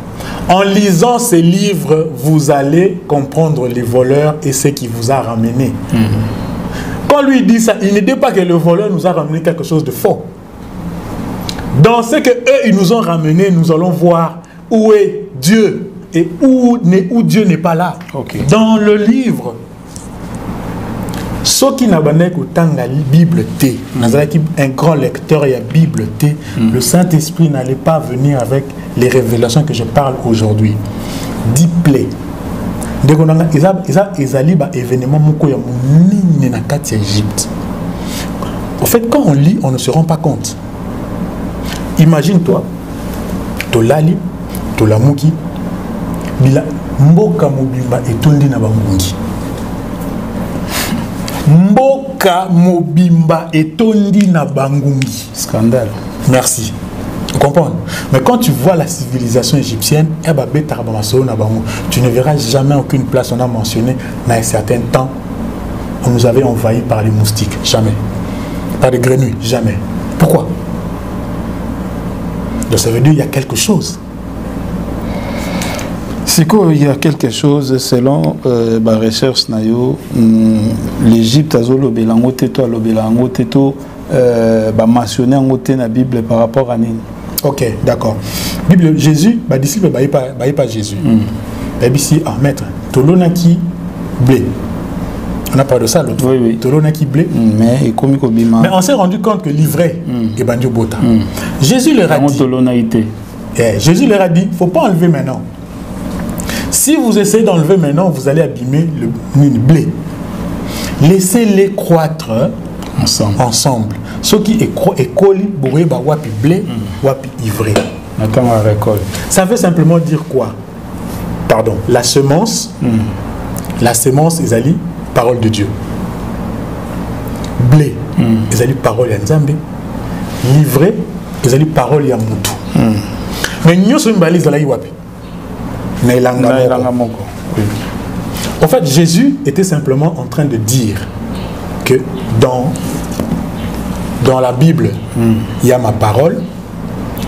Speaker 3: En lisant ces livres, vous allez comprendre les voleurs et ce qui vous a ramené. Quand lui dit ça, il ne dit pas que le voleur nous a ramené quelque chose de faux. Dans ce que eux ils nous ont ramené, nous allons voir où est Dieu et où Dieu n'est pas là.
Speaker 1: Okay.
Speaker 3: Dans le livre, ceux qui n'ont pas la Bible T, un grand lecteur de la Bible T, le Saint-Esprit n'allait pas venir avec les révélations que je parle aujourd'hui. 10 plaies. Dès qu'on a événement Égypte. En fait, quand on lit, on ne se rend pas compte. Imagine-toi, Tolali, Tolamuki, Bila, Mboka Mobimba et Tondi na Bangungi. Mboka Mobimba et Tondi na Bangungi.
Speaker 1: Scandale.
Speaker 3: Merci. Vous comprenez? Mais quand tu vois la civilisation égyptienne, tu ne verras jamais aucune place. On a mentionné dans un certain temps, on nous avait envahis par les moustiques. Jamais. Par les grenouilles. Jamais. Pourquoi? Donc ça veut dire qu'il y a quelque chose.
Speaker 1: C'est qu'il y a quelque chose selon la recherche nayo, l'Égypte a l'obelango teto l'obelango teto mentionné en côté la Bible par rapport à Nini.
Speaker 3: Ok, d'accord. Bible Jésus, bah disciple pas Jésus. Ici, ah maître, tolonaki blé. On a parlé de ça l'autre.
Speaker 1: Oui, oui.
Speaker 3: Tolonaki blé.
Speaker 1: Mais
Speaker 3: on s'est rendu compte que l'ivraie est bandio bota. Jésus leur a dit. Jésus leur a dit, faut pas enlever maintenant. Si vous essayez d'enlever maintenant, vous allez abîmer le blé. Laissez-les croître ensemble. Ce qui est collé, bourré, wapi blé, wapi ivré. Ça veut simplement dire quoi? Pardon, la semence, ils allaient parole de Dieu. Blé, ils allaient parole de Nzambe. Livré, ils allaient parole de Moutou. Mais nous sommes balisés là, wapi. En fait, Jésus était simplement en train de dire que dans la Bible, il y a ma parole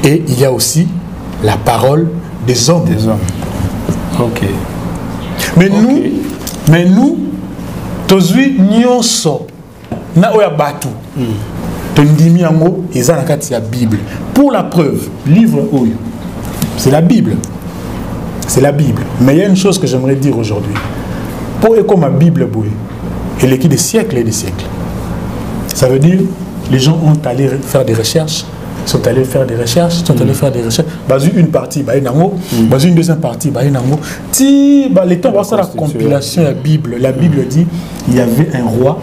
Speaker 3: et il y a aussi la parole des hommes.
Speaker 1: Ok.
Speaker 3: Mais nous, tozui nyonso na oya batu. Tondimi yango eza na kati ya Bible. Pour la preuve, livre oyo, c'est la Bible. C'est la Bible. Mais il y a une chose que j'aimerais dire aujourd'hui. Pour écouter ma Bible, elle est qui des siècles et des siècles. Ça veut dire les gens ont allé faire des recherches, sont allés faire des recherches. Basé une partie, basé une deuxième partie, si les temps la compilation de la Bible dit il y avait un roi,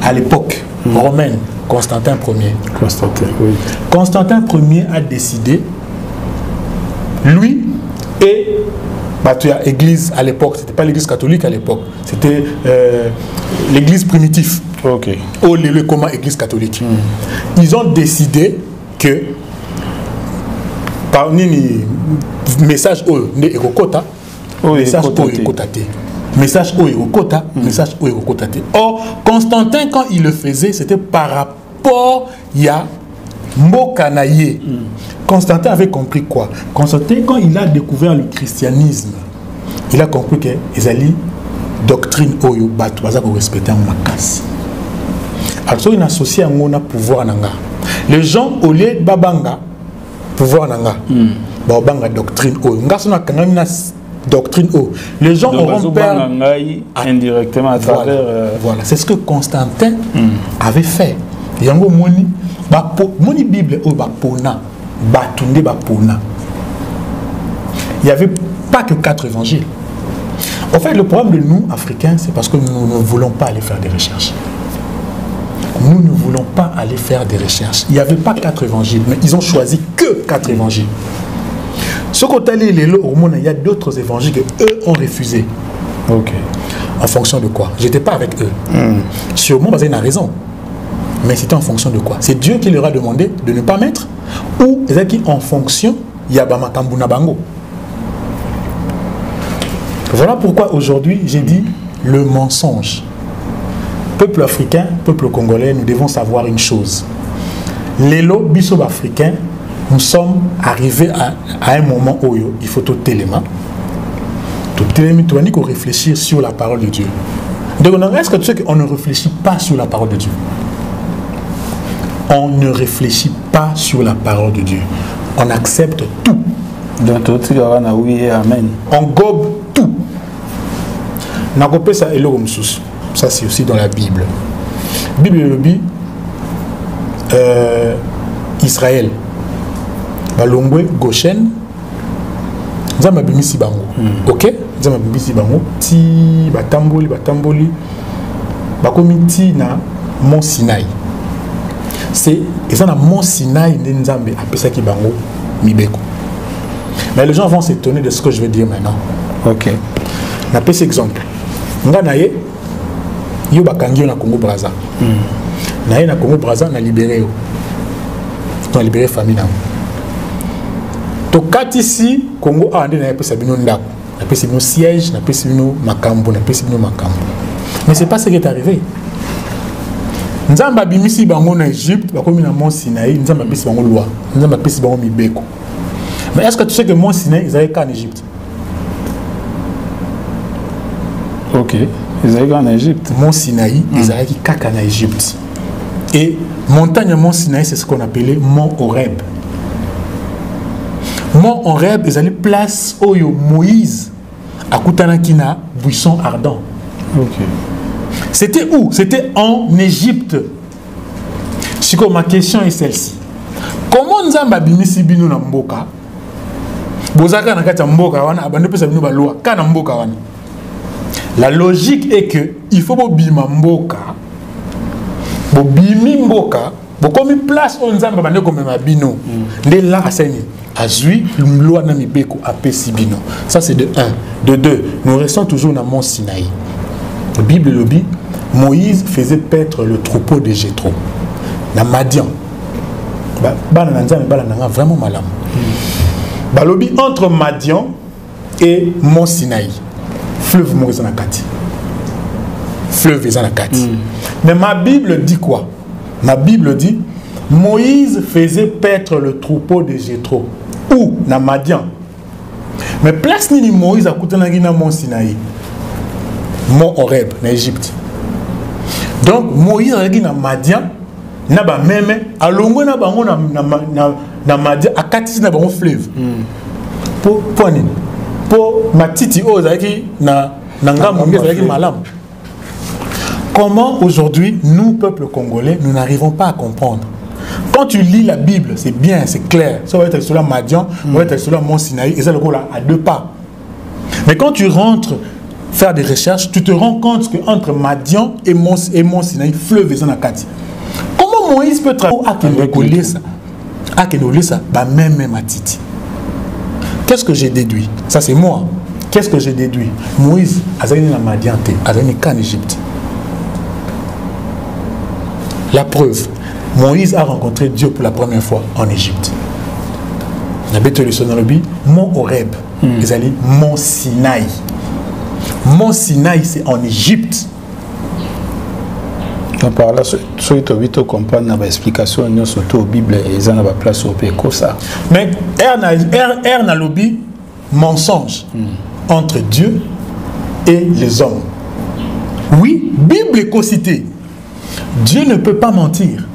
Speaker 3: à l'époque romaine, Constantin Ier. Constantin Ier a décidé. Lui et l'église à l'époque, c'était pas l'église catholique à l'époque, c'était l'église primitive.
Speaker 1: Ok.
Speaker 3: Ou le comment église catholique. Ils ont décidé que par nini message au ekokota, message au ekotate. Message au ekokota, message au ekotate. Or Constantin quand il le faisait, c'était par rapport à Mbokanaye. Constantin avait compris quoi? Constantin, quand il a découvert le christianisme, il a compris que les alliés doctrine oyo batu baza ko respecter en makas. Alors il associe un pouvoir nanga. Les gens au lieu de babanga pouvoir nanga, babanga doctrine oyo. Ngaso na kangana doctrine oyo. Les gens auront peur
Speaker 1: indirectement à travers.
Speaker 3: Voilà, c'est ce que Constantin avait fait. Yango moni moni Bible oyo bapona. Il n'y avait pas que 4 évangiles. En fait, le problème de nous, Africains, c'est parce que nous ne voulons pas aller faire des recherches. Nous ne voulons pas aller faire des recherches. Il n'y avait pas 4 évangiles, mais ils ont choisi que 4 évangiles. Ce qu'on a dit, il y a d'autres évangiles qu'eux ont refusés.
Speaker 1: Ok.
Speaker 3: En fonction de quoi? J'étais pas avec eux. Sûrement, parce qu'ils ont raison. Mais c'était en fonction de quoi? C'est Dieu qui leur a demandé de ne pas mettre, ou est-ce en fonction Yabama Kambuna Bango? Voilà pourquoi aujourd'hui j'ai dit le mensonge. Peuple africain, peuple congolais, nous devons savoir une chose. Les lots biso africains, nous sommes arrivés à un moment où il faut tout téléma. Tout téléma, tu vas dire qu'on réfléchir sur la parole de Dieu. Donc, est-ce que tu sais qu'on ne réfléchit pas sur la parole de Dieu? On ne réfléchit pas sur la parole de Dieu. On accepte tout.
Speaker 1: Donc, oui et amen.
Speaker 3: On gobe tout. Ça, c'est aussi dans la Bible. Bible le dit Israël. Balongwe, Goshen, Zama Bimisi Bango. Ok? Zama Bimisi Bango. Ti Batamboli, Bakomiti na Mont Sinaï. C'est ça na Mont Sinaï Nzambe appelle qui Bango Mibeko. Mais les gens vont s'étonner de ce que je vais dire maintenant.
Speaker 1: Ok.
Speaker 3: On appelle cet exemple. Nganaye, yo bakangi na Congo Brazza. Naye na Congo Brazza na libéré yo. On a libéré famille na. To katisi Congo a andé na pesa bino ndako. Na pesa bino siège, na pesa bino makambo, na pesa bino makambo. Mais c'est pas ce qui est arrivé. Nzamba bimisi bango na Égypte, bakomi na Mont Sinaï, nzamba pesa bango loi, nzamba pesa bango mibeko. Mais est-ce que tu sais que Mont Sinaï ils avaient qu'en Égypte?
Speaker 1: Ok, ils avaient qu'en Égypte.
Speaker 3: Mont Sinaï, ils avaient qu'en Égypte. Et montagne Mont Sinaï, c'est ce qu'on appelait Mont Horeb. Mont Horeb, ils allaient place où Moïse à Koutanakina, buisson ardent.
Speaker 1: Ok.
Speaker 3: C'était où? C'était en Égypte. Chiko, ma question est celle-ci. Comment Nzamba bimisi bino na mboka? Bozaka na kati mboka wana abande pesa bino ba loi kana mboka wana. La logique est que il faut bobima mboka. Bobimi mboka, bokomi place on Nzamba bande comme mabino. Ndé là aseni azui loi na mibeko apesi bino. Ça c'est de 1. De 2, nous restons toujours dans Mont Sinaï. La Bible le dit, Moïse faisait paître le troupeau de Jéthro. Na Madian. Vraiment malam. Balobi entre Madian et Mont Sinaï. Fleuve Morizanakati. Fleuve Zanakati. Mais ma Bible dit quoi? Ma Bible dit Moïse faisait paître le troupeau de Jéthro. Où? Na Madian. Mais place ni Moïse à Koutanagi na Mont Sinaï. Mont Horeb, en Égypte. Donc, Moïse a dit na Madian, na ba meme, a longo na bango na Madian, a katisi na bango fleuve. Pour nini? Pour matiti ozaki na ngambo ozaki malam. Comment aujourd'hui, nous, peuple congolais, nous n'arrivons pas à comprendre? Quand tu lis la Bible, c'est bien, c'est clair. Ça va être sur la Madian, ça va être sur la Mont Sinaï, et ça le coup là, à 2 pas. Mais quand tu rentres faire des recherches, tu te rends compte qu'entre Madian et Mont Sinaï, fleuve Zanakati. Comment Moïse peut travailler à ça? Même Matiti. Qu'est-ce que j'ai déduit? Ça c'est moi. Qu'est-ce que j'ai déduit? Moïse a gagné la Madian, a gagné qu'en Égypte. La preuve, Moïse a rencontré Dieu pour la première fois en Égypte. La bête de l'Obi, Mont Horeb, ils allaient Mont Sinaï. Mont Sinaï, c'est en Égypte.
Speaker 1: Par là, ceux qui ont compris l'explication, surtout la Bible, ils ont la place au Péco, ça.
Speaker 3: Mais er na lobby mensonge entre Dieu et les hommes. Oui, Bible est co-citée. Dieu ne peut pas mentir.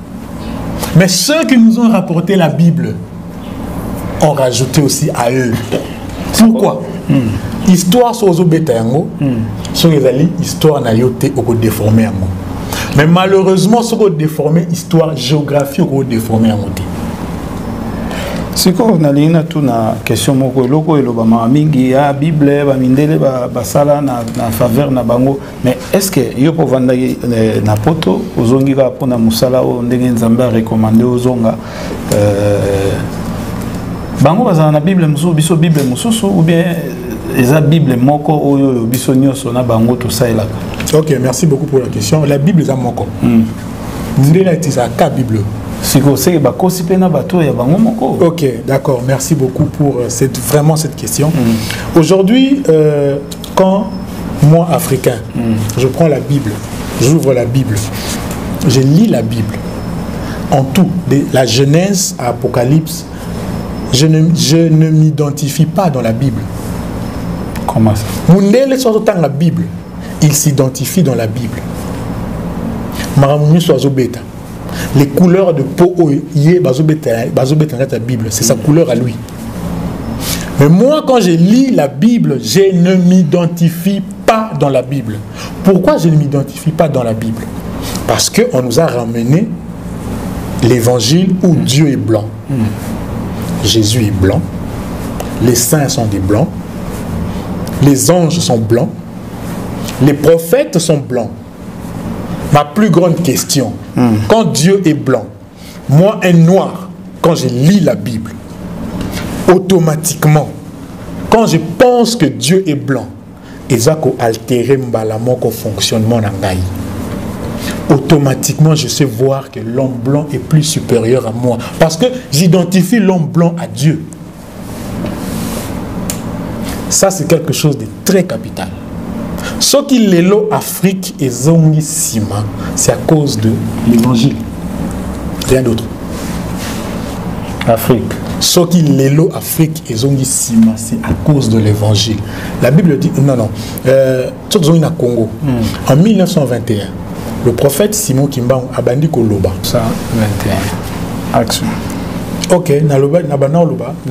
Speaker 3: Mais ceux qui nous ont rapporté la Bible ont rajouté aussi à eux. Pourquoi? Histoire sur les bétayango, sur les alliés, histoire n'a yoté au déformé. Mais malheureusement, sur le déformé, histoire, géographie au déformé.
Speaker 1: Si on a une question, mingi ya Bible, bamindele basala na faveur na bango. Mais est-ce que yo po vanda na poto ozongi ka pona musala o ndenge nzambe a recommandé ozonga bango bazana na Bible mususu biso Bible mususu ou bien eza Bible moko oyo biso nyoso na bango to sailaka?
Speaker 3: Ok, merci beaucoup pour la question. La Bible est à moko. Ndela tizaka Bible. Ok, d'accord. Merci beaucoup pour vraiment cette question. Aujourd'hui, quand moi, Africain, je prends la Bible, j'ouvre la Bible, je lis la Bible, en tout, de la Genèse à Apocalypse, je ne m'identifie pas dans la Bible.
Speaker 1: Comment ça?
Speaker 3: Mundele soit dans la Bible, il s'identifie dans la Bible. Maramuni soit beta. Les couleurs de peau yé bazobeta la Bible, c'est sa couleur à lui. Mais moi, quand je lis la Bible, je ne m'identifie pas dans la Bible. Pourquoi je ne m'identifie pas dans la Bible? Parce qu'on nous a ramené l'évangile où Dieu est blanc. Jésus est blanc. Les saints sont des blancs. Les anges sont blancs. Les prophètes sont blancs. Ma plus grande question, quand Dieu est blanc, moi un noir, quand je lis la Bible, automatiquement, quand je pense que Dieu est blanc, il va altérer mon fonctionnement dans la vie. Automatiquement, je sais voir que l'homme blanc est plus supérieur à moi. Parce que j'identifie l'homme blanc à Dieu. Ça, c'est quelque chose de très capital. Ce qui est l'Afrique et Zongi Sima, c'est à cause de l'évangile. Rien d'autre.
Speaker 1: Afrique.
Speaker 3: Ce qui est l'Afrique et Zongi Sima, c'est à cause de l'évangile. La Bible dit, non. Congo. En 1921, le prophète Simon Kimbangu a bandi Koloba.
Speaker 1: 121. Action.
Speaker 3: Ok, en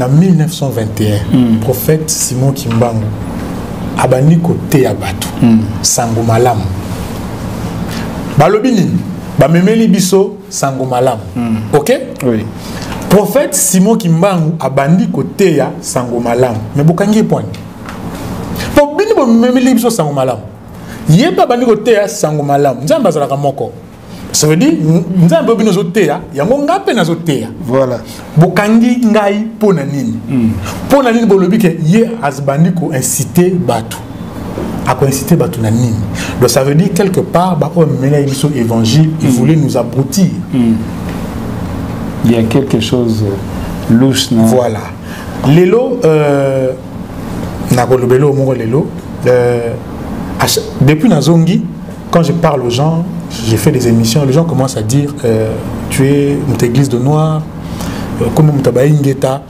Speaker 3: 1921, le prophète Simon Kimbangu a bandi côté à Batu. Sango Malam. Balobini, Bamemeli Biso, Sango Malam. Ok?
Speaker 1: Oui.
Speaker 3: Prophète Simon Kimbangu a bandi côté à Sango Malam. Mais Bokangi point. Pour bini Bamemeli Biso Sango Malam. Yeba bandi côté à Sango Malam. Nzamba zalaka moko. Ça veut dire nzamba bino zotea, yango ngape na zotea.
Speaker 1: Voilà.
Speaker 3: Bokangi ngai pona nini. Pona nini bolobi ke ye azbandi ko inciter Batu. A ko inciter Batu na nini. Donc ça veut dire quelque part ba o mena biso évangile, il voulait nous abrutir.
Speaker 1: Il y a quelque chose louche, non?
Speaker 3: Voilà. Lelo, Nakolobelo Moro Lelo, depuis Nazongi, quand je parle aux gens, j'ai fait des émissions, les gens commencent à dire tu es une église de noir, comme Mutabaï Ngeta.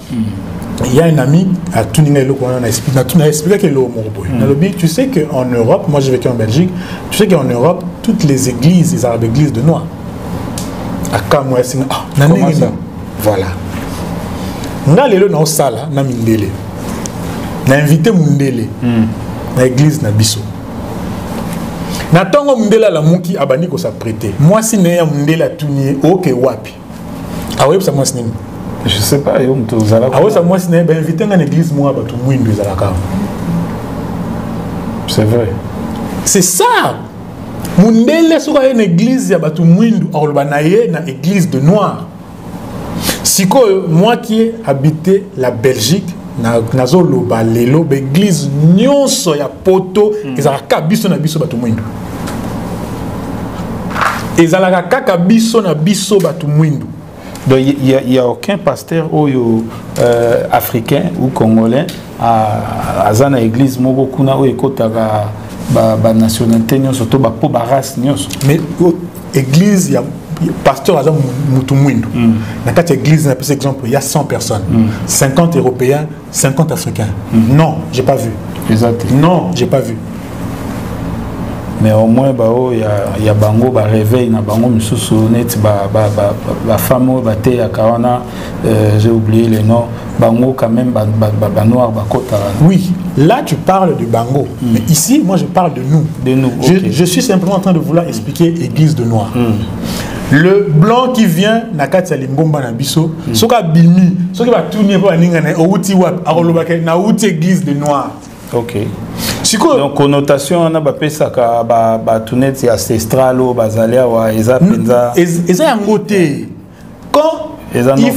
Speaker 3: Il y a un ami à Tuninga qu'on a expliqué que l'eau Moroboy. Tu sais qu'en Europe, moi j'ai vécu en Belgique, tu sais qu'en Europe, toutes les églises, ils ont des églises de noirs. Comment ça? Voilà. Na lelo na osala na mindele. Na invité mundele. Na église na biso. Na tongo mundela la muki abani ko sa prêter. Moi si na mundela tuni oke wapi. Awe ça moi sinini.
Speaker 1: Je sais pas yo mto zala.
Speaker 3: Awe ça moi sinini ba invité na église moi ba tout mwindu zalaka.
Speaker 1: C'est vrai.
Speaker 3: C'est ça. Mundele soka une église ya batu mwindu akolbanaye na église de noir. Siko moi qui ai habité la Belgique nazo loba lelo l'église nyonso ya poto ezalaka biso na biso batu mwindu. Ezalaka kaka biso na biso batu mwindu.
Speaker 1: Donc il y a aucun pasteur africain ou congolais à zana église moko kuna o ekotaka ba nationalité surtout ba po ba race nyonso. Mais
Speaker 3: église ya pasteur aza mutu mwindu. Na kati église na par exemple il y a 100 personnes. 50 européens, 50 africains. Non, j'ai pas vu.
Speaker 1: Exactement.
Speaker 3: Non, j'ai pas vu.
Speaker 1: Mais au moins il y a bango ba réveil na bango misusu net ba femme ba te ya kawana j'ai oublié les noms bango quand même ba noir ba kota.
Speaker 3: Oui, là tu parles de bango. Mais ici moi je parle de nous.
Speaker 1: De nous. Okay.
Speaker 3: Je suis simplement en train de vouloir expliquer église de noir. Le blanc qui vient na kati ya lingomba na biso soka bimi soki ba tourner po aninga na outi wap akolobaka na outi église de noir.
Speaker 1: OK. Donc connotation on a ba pesa ka ba tunet ancestral ou bazalia wa eza penza
Speaker 3: eza yangote. Quand il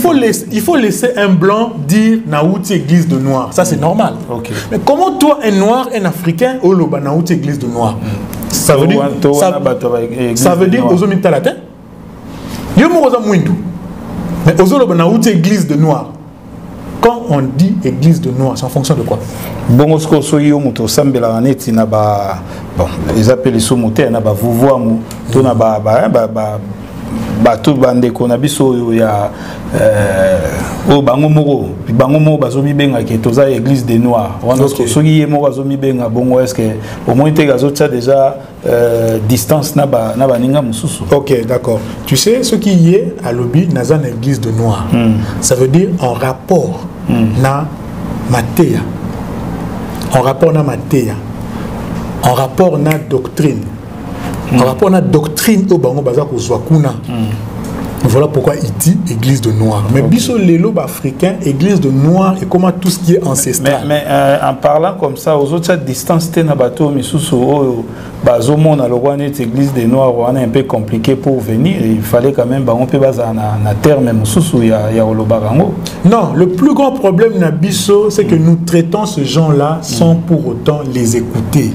Speaker 3: faut laisser un blanc dire na outi église de noir. Ça c'est normal.
Speaker 1: OK.
Speaker 3: Mais comment toi un noir un africain au loba na outi église de noir? Ça veut dire aux hommes latin. Yo mo za mwindu. Mais ozolo bana outi église de noir. Quand on dit église de noir, c'est en fonction de quoi?
Speaker 1: Bon, ce que soy yo muto sambela aneti na ba bon, les appels les somoté na ba vuvuamu to na ba tout bande ko na biso ya o bango moko bazomi benga ke toza église des noirs. Wana ce que soki yemo bazomi benga bongo est-ce que au moins te gazo tsa déjà distance na ba ninga mususu.
Speaker 3: OK, d'accord. Tu sais ce qui y est à lobby dans une église de noirs. Ça veut dire en rapport na matéa. En rapport na matéa. En rapport na doctrine. En rapport à la doctrine au bango baza ko zwakuna. Voilà pourquoi il dit église de noir. Mais biso lelo africain, église de noir et comment tout ce qui est ancestral.
Speaker 1: Mais en parlant comme ça, aux autres distance te na bateau misusu o bazomo na lowane église de noir on est un peu compliqué pour venir. Il fallait quand même on peut baza na terme misusu ya olobarango.
Speaker 3: Non, le plus grand problème na biso c'est que nous traitons ces gens-là sans pour autant les écouter.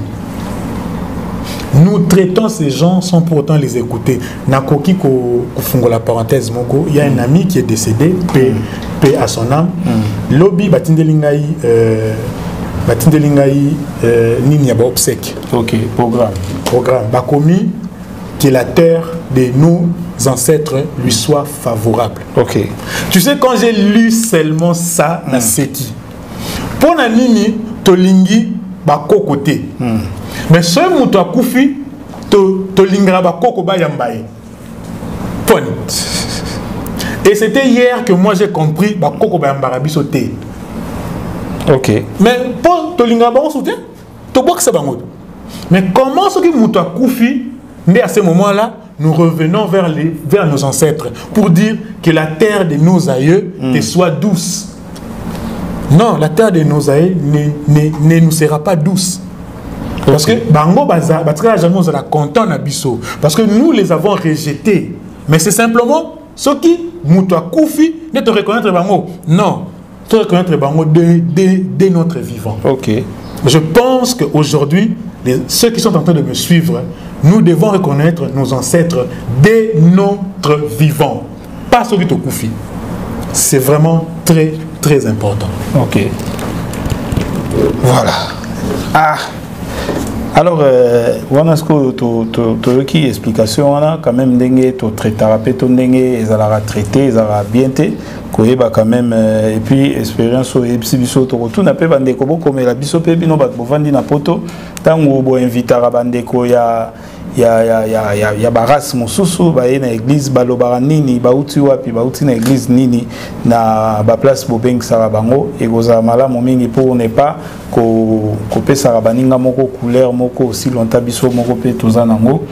Speaker 3: Nous traitons ces gens sans pour autant les écouter. Nakoki ko fungo la parenthèse moko, il y a un ami qui est décédé, paix à son âme. Lobby batindelingai nini ya ba obsèque.
Speaker 1: OK,
Speaker 3: programme bakomi que la terre de nos ancêtres lui soit favorable.
Speaker 1: OK.
Speaker 3: Tu sais quand j'ai lu seulement ça na seki. Pour na nini tolingi ba kokote. Mais ce mouton a koufi, to lingra ba koko ba yambaye. Point. Et c'était hier que moi j'ai compris ba koko ba yambara bisoté.
Speaker 1: OK.
Speaker 3: Mais pour to lingra ba on soutient, to box ça bango. Mais comment ce qui mouton a koufi, mais à ce moment-là, nous revenons vers nos ancêtres pour dire que la terre de nos aïeux te soit douce. Non, la terre de nos aïeux ne nous sera pas douce. Parce que bango baza batika jamais on content na biso parce que nous les avons rejetés. Mais c'est simplement ce qui muto koufi ne te reconnaître bango. Non, te reconnaître bango de notre vivant.
Speaker 1: OK.
Speaker 3: Je pense qu'aujourd'hui ceux qui sont en train de me suivre, nous devons reconnaître nos ancêtres dès notre vivant, pas ceux qui te koufi. C'est vraiment très très important.
Speaker 1: OK. Voilà. Ah. Alors, on a ce que tu explication quand même dengue to thérapeute dengue ils allaient traiter ils allaient bien te koyeba quand même et puis expérience au biso to tout n'a pas bande ko comme la biso pe bino ba bovandi na poto tango bo invitera bande ko ya baras mosusu ba na église balobara nini bauti wapi bauti na église nini na ba place bobeng sara bango et goza malamu mingi pour ne pas ko pesa baninga moko couleur moko aussi longtemps biso moko pe tozanango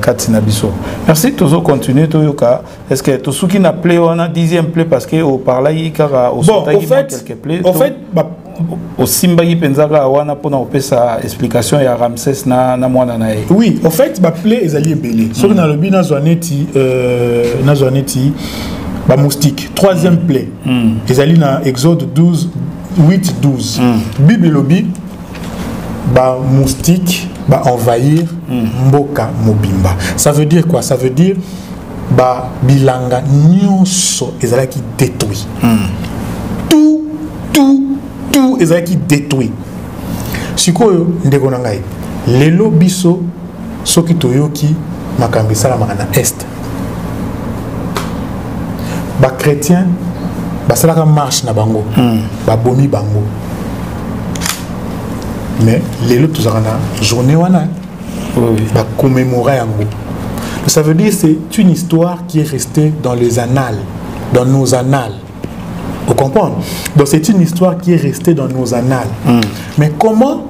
Speaker 1: katina biso. Merci toujours continuer toyoka. Est-ce que to suki na play on a 10e play parce que au parla yi kara au
Speaker 3: sotaki
Speaker 1: quelques play.
Speaker 3: En fait
Speaker 1: au Simbagi Penzaka wana pona opesa explication ya Ramsès na mwana na e.
Speaker 3: Oui, en fait ba play ezali belé. Soki na lobi na zwaneti ba moustique. 3e play. Ezali na Exode 12 8-12. Bible lobi ba moustique ba envahir mboka mobimba. Ça veut dire quoi? Ça veut dire ba bilanga nyonso ezalaki détruit. Tout ezalaki détruit. Sikoyo ndeko na ngai. Lelo biso soki toyoki makambi salama na est. Ba chrétien ba salaka marche na bango. Ba bomi bango. Mais lelo tozaka na journée wana. Ba commémorer yango. Ça veut dire c'est une histoire qui est restée dans les annales, dans nos annales. Vous comprenez? Donc c'est une histoire qui est restée dans nos annales. Mais comment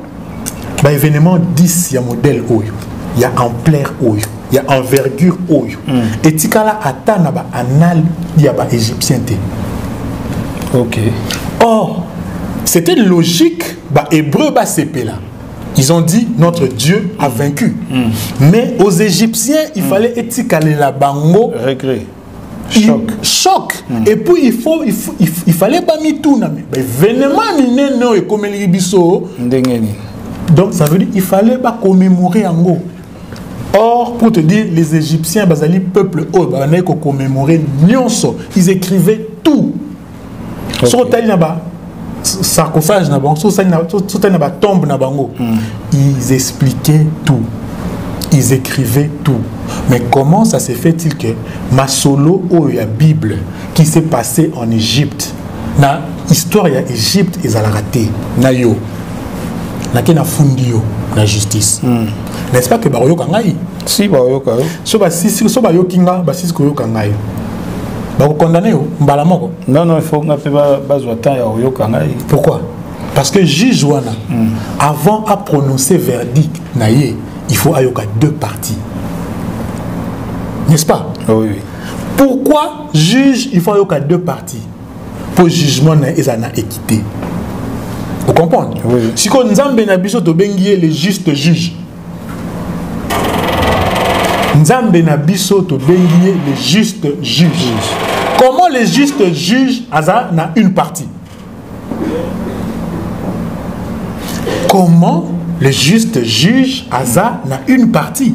Speaker 3: bah, événement 10, il y a modèle oyo, il y a ampleur oyo, il y a envergure oyo. Et tikala atana ba annale il y a ba égyptien té.
Speaker 1: OK.
Speaker 3: Or, c'était logique ba hébreu ba CP là. Ils ont dit notre Dieu a vaincu. Mais aux Égyptiens, il fallait éticaler la bango.
Speaker 1: Regret.
Speaker 3: Choc. Et puis il fallait pas mis tout. Mais événement et comme donc ça veut dire il fallait pas commémorer en gros. Or, pour te dire, les Égyptiens, bazali peuple, ils commémorer nyonso, ils écrivaient tout. Sur sarcophage, tombe, ils expliquaient tout. Ils écrivaient tout. Mais comment ça se fait-il que Masolo ou la Bible qui s'est passé en Égypte, na histoire ya Égypte ils ont raté, na yo, na kena fundio, la justice. N'est-ce pas que baroyo kangai?
Speaker 1: Si baroyo kangai.
Speaker 3: So ba yo kinga, ba sisi koyo kangai. Ba ko condamner yo mbala moko.
Speaker 1: Non, il faut ngape bazwa temps ya yo kangai.
Speaker 3: Pourquoi? Parce que juge wana avant à prononcer verdict na ye, il faut ayoka deux parties. N'est-ce pas?
Speaker 1: Oui.
Speaker 3: Pourquoi juge, il faut ayoka deux parties? Pour jugement na ezana équité. Vous comprenez?
Speaker 1: Oui.
Speaker 3: Si on Nzambe na biso to bengiye les justes juges. Nzambe na biso to bengiye les justes juges. Comment les justes juges aza na une partie? Comment le juste juge Asa n'a une partie?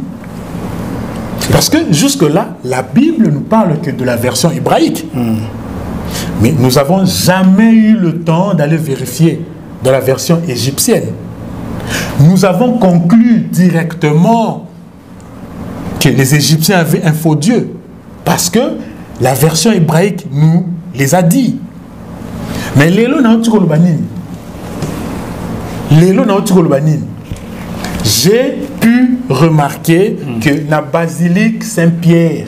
Speaker 3: Parce que jusque-là, la Bible ne parle que de la version hébraïque. Mais nous n'avons jamais eu le temps d'aller vérifier dans la version égyptienne. Nous avons conclu directement que les Égyptiens avaient un faux Dieu. Parce que la version hébraïque nous les a dit. Mais l'élo n'a pas j'ai pu remarquer que dans la basilique Saint-Pierre,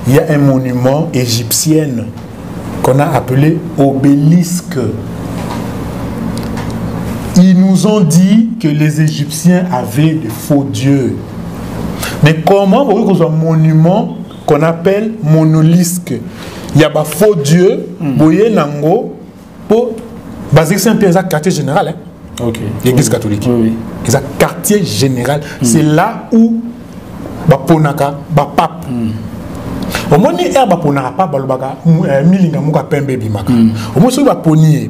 Speaker 3: il y a un monument égyptien qu'on a appelé obélisque. Ils nous ont dit que les Égyptiens avaient de faux dieux. Mais comment vous voyez un monument qu'on appelle monolithe? Il y a un faux dieu, boye nango, pour basilique Saint-Pierre, c'est un quartier général.
Speaker 2: Okay.
Speaker 3: L'église catholique.
Speaker 2: Oui.
Speaker 3: C'est un quartier général. C'est là où Baponaka, Bapap. Au moins, il y a Baponaka, Balobaka, Milinga, Mouka Pembe Bimaka. Au moins, il y a Ponier,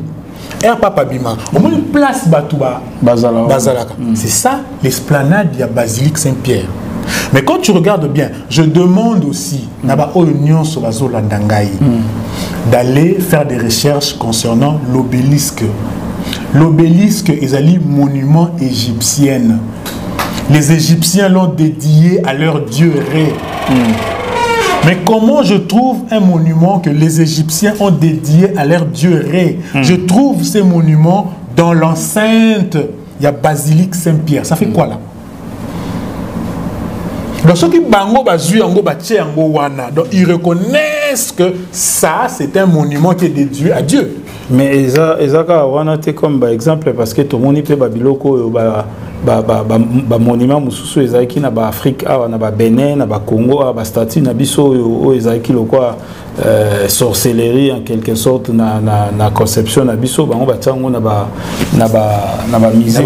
Speaker 3: Papa Bima. Au moins, une place Batouba, Bazalaka. C'est ça l'esplanade de la basilique Saint-Pierre. Mais quand tu regardes bien, je demande aussi d'aller faire des recherches concernant l'obélisque. L'obélisque est un monument égyptien. Les Égyptiens l'ont dédié à leur dieu Ré. Mais comment je trouve un monument que les Égyptiens ont dédié à leur dieu Ré? Je trouve ces monuments dans l'enceinte. Il y a basilique Saint-Pierre. Ça fait quoi là? Donc, ceux qui ils reconnaissent que ça, c'est un monument qui est dédié à Dieu.
Speaker 1: Mais Ezaka wana comme par exemple parce que tout le monde peut babiloko monument mususu ezaki na ba Afrique awa na ba Bénin na ba Congo ba statue na biso o ezaki lokwa sorcellerie en quelque sorte na conception na biso bango batango na ba musique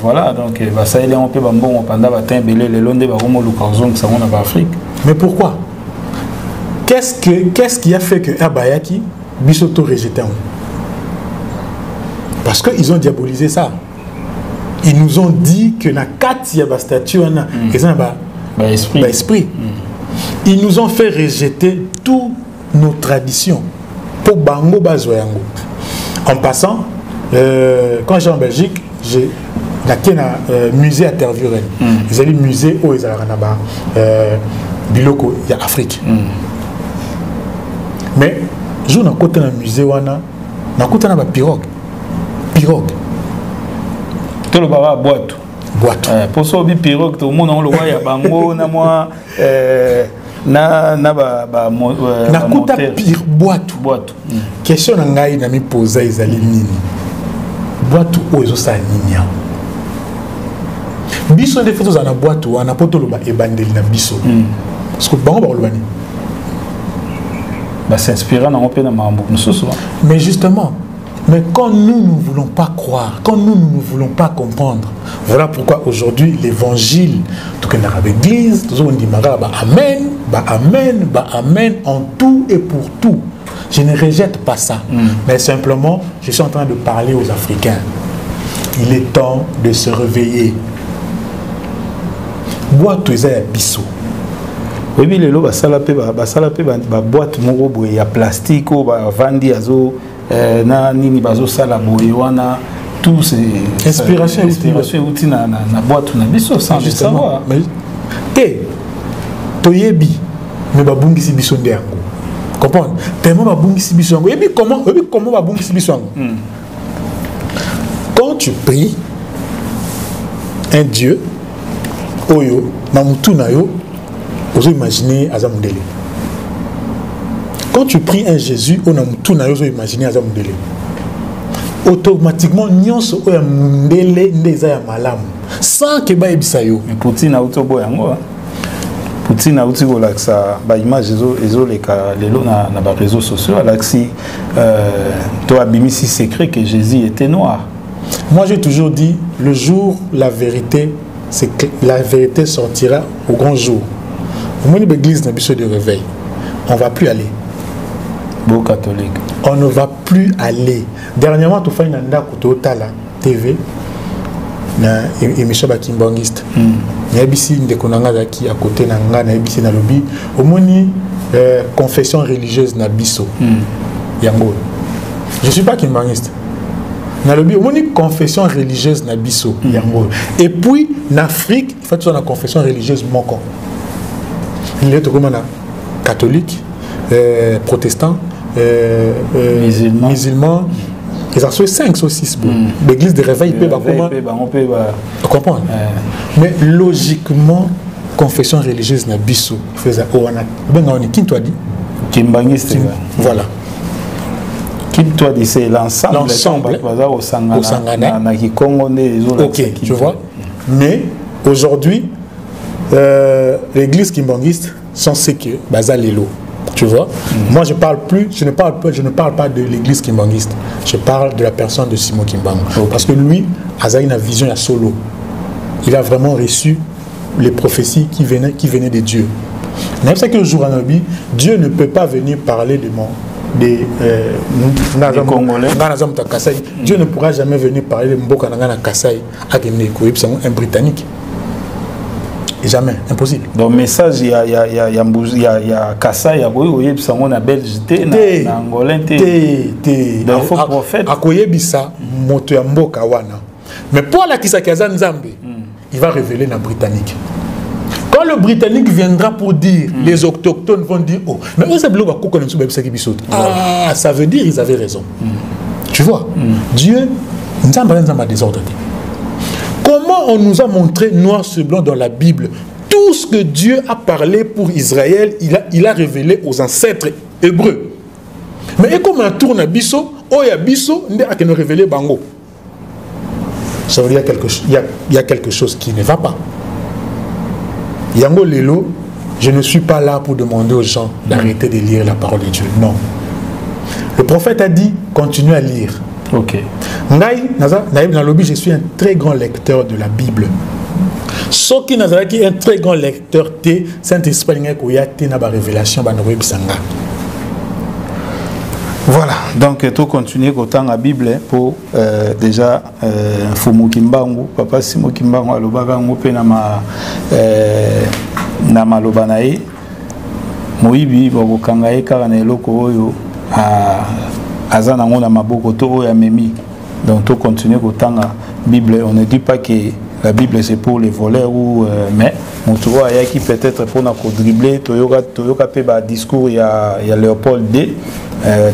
Speaker 1: voilà donc ba saïli on peut bambon pendant ba tembele le londe ba romo lukanzong ça on na ba Afrique.
Speaker 3: Mais pourquoi? Qu'est-ce qui a fait que Abayaki Bisoto rejeté? Parce qu'ils ont diabolisé ça. Ils nous ont dit que na kati ya ba statue na esprit. Ils nous ont fait rejeter toutes nos traditions pour bango bazoyango. En passant, quand j'étais en Belgique, j'ai un musée à Tervuren. Ils allaient musée où ils allaient biloko ya Afrique. Mais je na côté na musée wana na côté na ba pirogue.
Speaker 1: Tout le baba boîte. Pour ça bi pirogue tout le monde on le voit ya bango na moi na
Speaker 3: kuta pire boîte. Question na ngai na mi poser ezali nini? Boîte ozo sa nini? Biso de photos na boîte wana poto lo ba ebandeli na biso. Parce que bango ba lo bani.
Speaker 1: S'inspirer dans un mambo.
Speaker 3: Mais justement, mais quand nous ne voulons pas croire, quand nous ne voulons pas comprendre, voilà pourquoi aujourd'hui l'évangile, tout que dans l'église, tout on dit amen, amen en tout et pour tout. Je ne rejette pas ça, mais simplement, je suis en train de parler aux Africains. Il est temps de se réveiller. boîte eza ya biso.
Speaker 1: Oui, mais les lots basala pe ba boîte moko boye ya plastique ou ba vandi azo na nini bazo sala boye wana tout c'est
Speaker 3: inspiration
Speaker 1: outil na boîte na biso sans le savoir.
Speaker 3: Mais té toyebi mais babungisi biso nde yango. Comprendre? Tellement babungisi biso yango. Et puis comment babungisi biso yango? Quand tu pries un Dieu oyo na mutu na yo ozo imaginer azamundele. Quand tu pries un Jésus oyo na mutu na yo ozo imaginer azamundele. Automatiquement nyonso oyo mundele ndeza ya malamu sans que ba ebisa yo.
Speaker 1: Mais Poutine a utobo yango. Poutine a uti ko laksa ba image ezo leka lelo na ba réseaux sociaux alaxi to abimisi secret que Jésus était noir.
Speaker 3: Moi j'ai toujours dit le jour la vérité c'est que la vérité sortira au grand jour. Au moins l'église n'a besoin de réveil. On va plus aller.
Speaker 1: Beau catholique.
Speaker 3: On ne va plus aller. Dernièrement, tu fais une la TV, na émission bakimbangiste. N'abisi ndekonanga qui à côté nanga n'abisi na lobby. Au moins confession religieuse na biso. Yango. Je suis pas kimbangiste. Na lobby au moins confession religieuse na biso. Yango. Et puis en Afrique, il faut que la confession religieuse moko. Il est comme catholique, protestant, musulman. Ils ont 5 ou 6. L'église de réveil peut comprendre. Mais logiquement, confession religieuse na biso faisait qui toi dit
Speaker 1: kimbangiste.
Speaker 3: Voilà.
Speaker 1: Qui toi dit c'est l'ensemble
Speaker 3: au Sangana. Ok, tu vois. Mais aujourd'hui, l'église kimbangiste sont ceux que Bazalelo. Tu vois. Moi je ne parle pas de l'église kimbangiste. Je parle de la personne de Simon Kimbangu. Parce que lui, Aza une vision à solo. Il a vraiment reçu les prophéties qui venaient de Dieu. Même ça que le jour à Nabi, Dieu ne peut pas venir parler des Congolais. Dieu ne pourra jamais venir parler de Mboka Nangana Kassai à un Britannique. Jamais, impossible.
Speaker 1: Donc message il y a Kassai, il y a Boyo, na Belge, na Angolais, donc faux prophète.
Speaker 3: Akoyebisa moto ya mboka wana. Mais pour la Kisakaza Nzambe, il va révéler na Britannique. Quand le Britannique viendra pour dire, les autochtones vont dire, oh, mais où c'est ah, ça veut dire ils avaient raison. Tu vois, Dieu, Nzambe a désordonné. Comment on nous a montré noir sur blanc dans la Bible tout ce que Dieu a parlé pour Israël, il a révélé aux ancêtres hébreux. Mais comme on tourne à Bisso, Oya Bisso, on a révélé Bango. Ça veut dire il y a quelque chose qui ne va pas. Yango Lelo, je ne suis pas là pour demander aux gens d'arrêter de lire la parole de Dieu. Non. Le prophète a dit, continuez à lire.
Speaker 1: Ok.
Speaker 3: Je suis un très grand lecteur de la Bible. Ce qui est un très grand lecteur, Saint-Esprit n'a pas révélation.
Speaker 1: Voilà, donc tout continuer autant la Bible pour déjà Fumu Kimbangu, papa Simo Kimbangu alobaka ngope na malobanae moyibi bakokanga ye kaka na eloko oyo aza nango na maboko to oyo amemi. Donc tout continuer autant la Bible. On ne dit pas que la Bible c'est pour les voleurs ou mais mon tour il y a qui peut-être pour na dribbler toyoka pe ba discours il y a Léopold D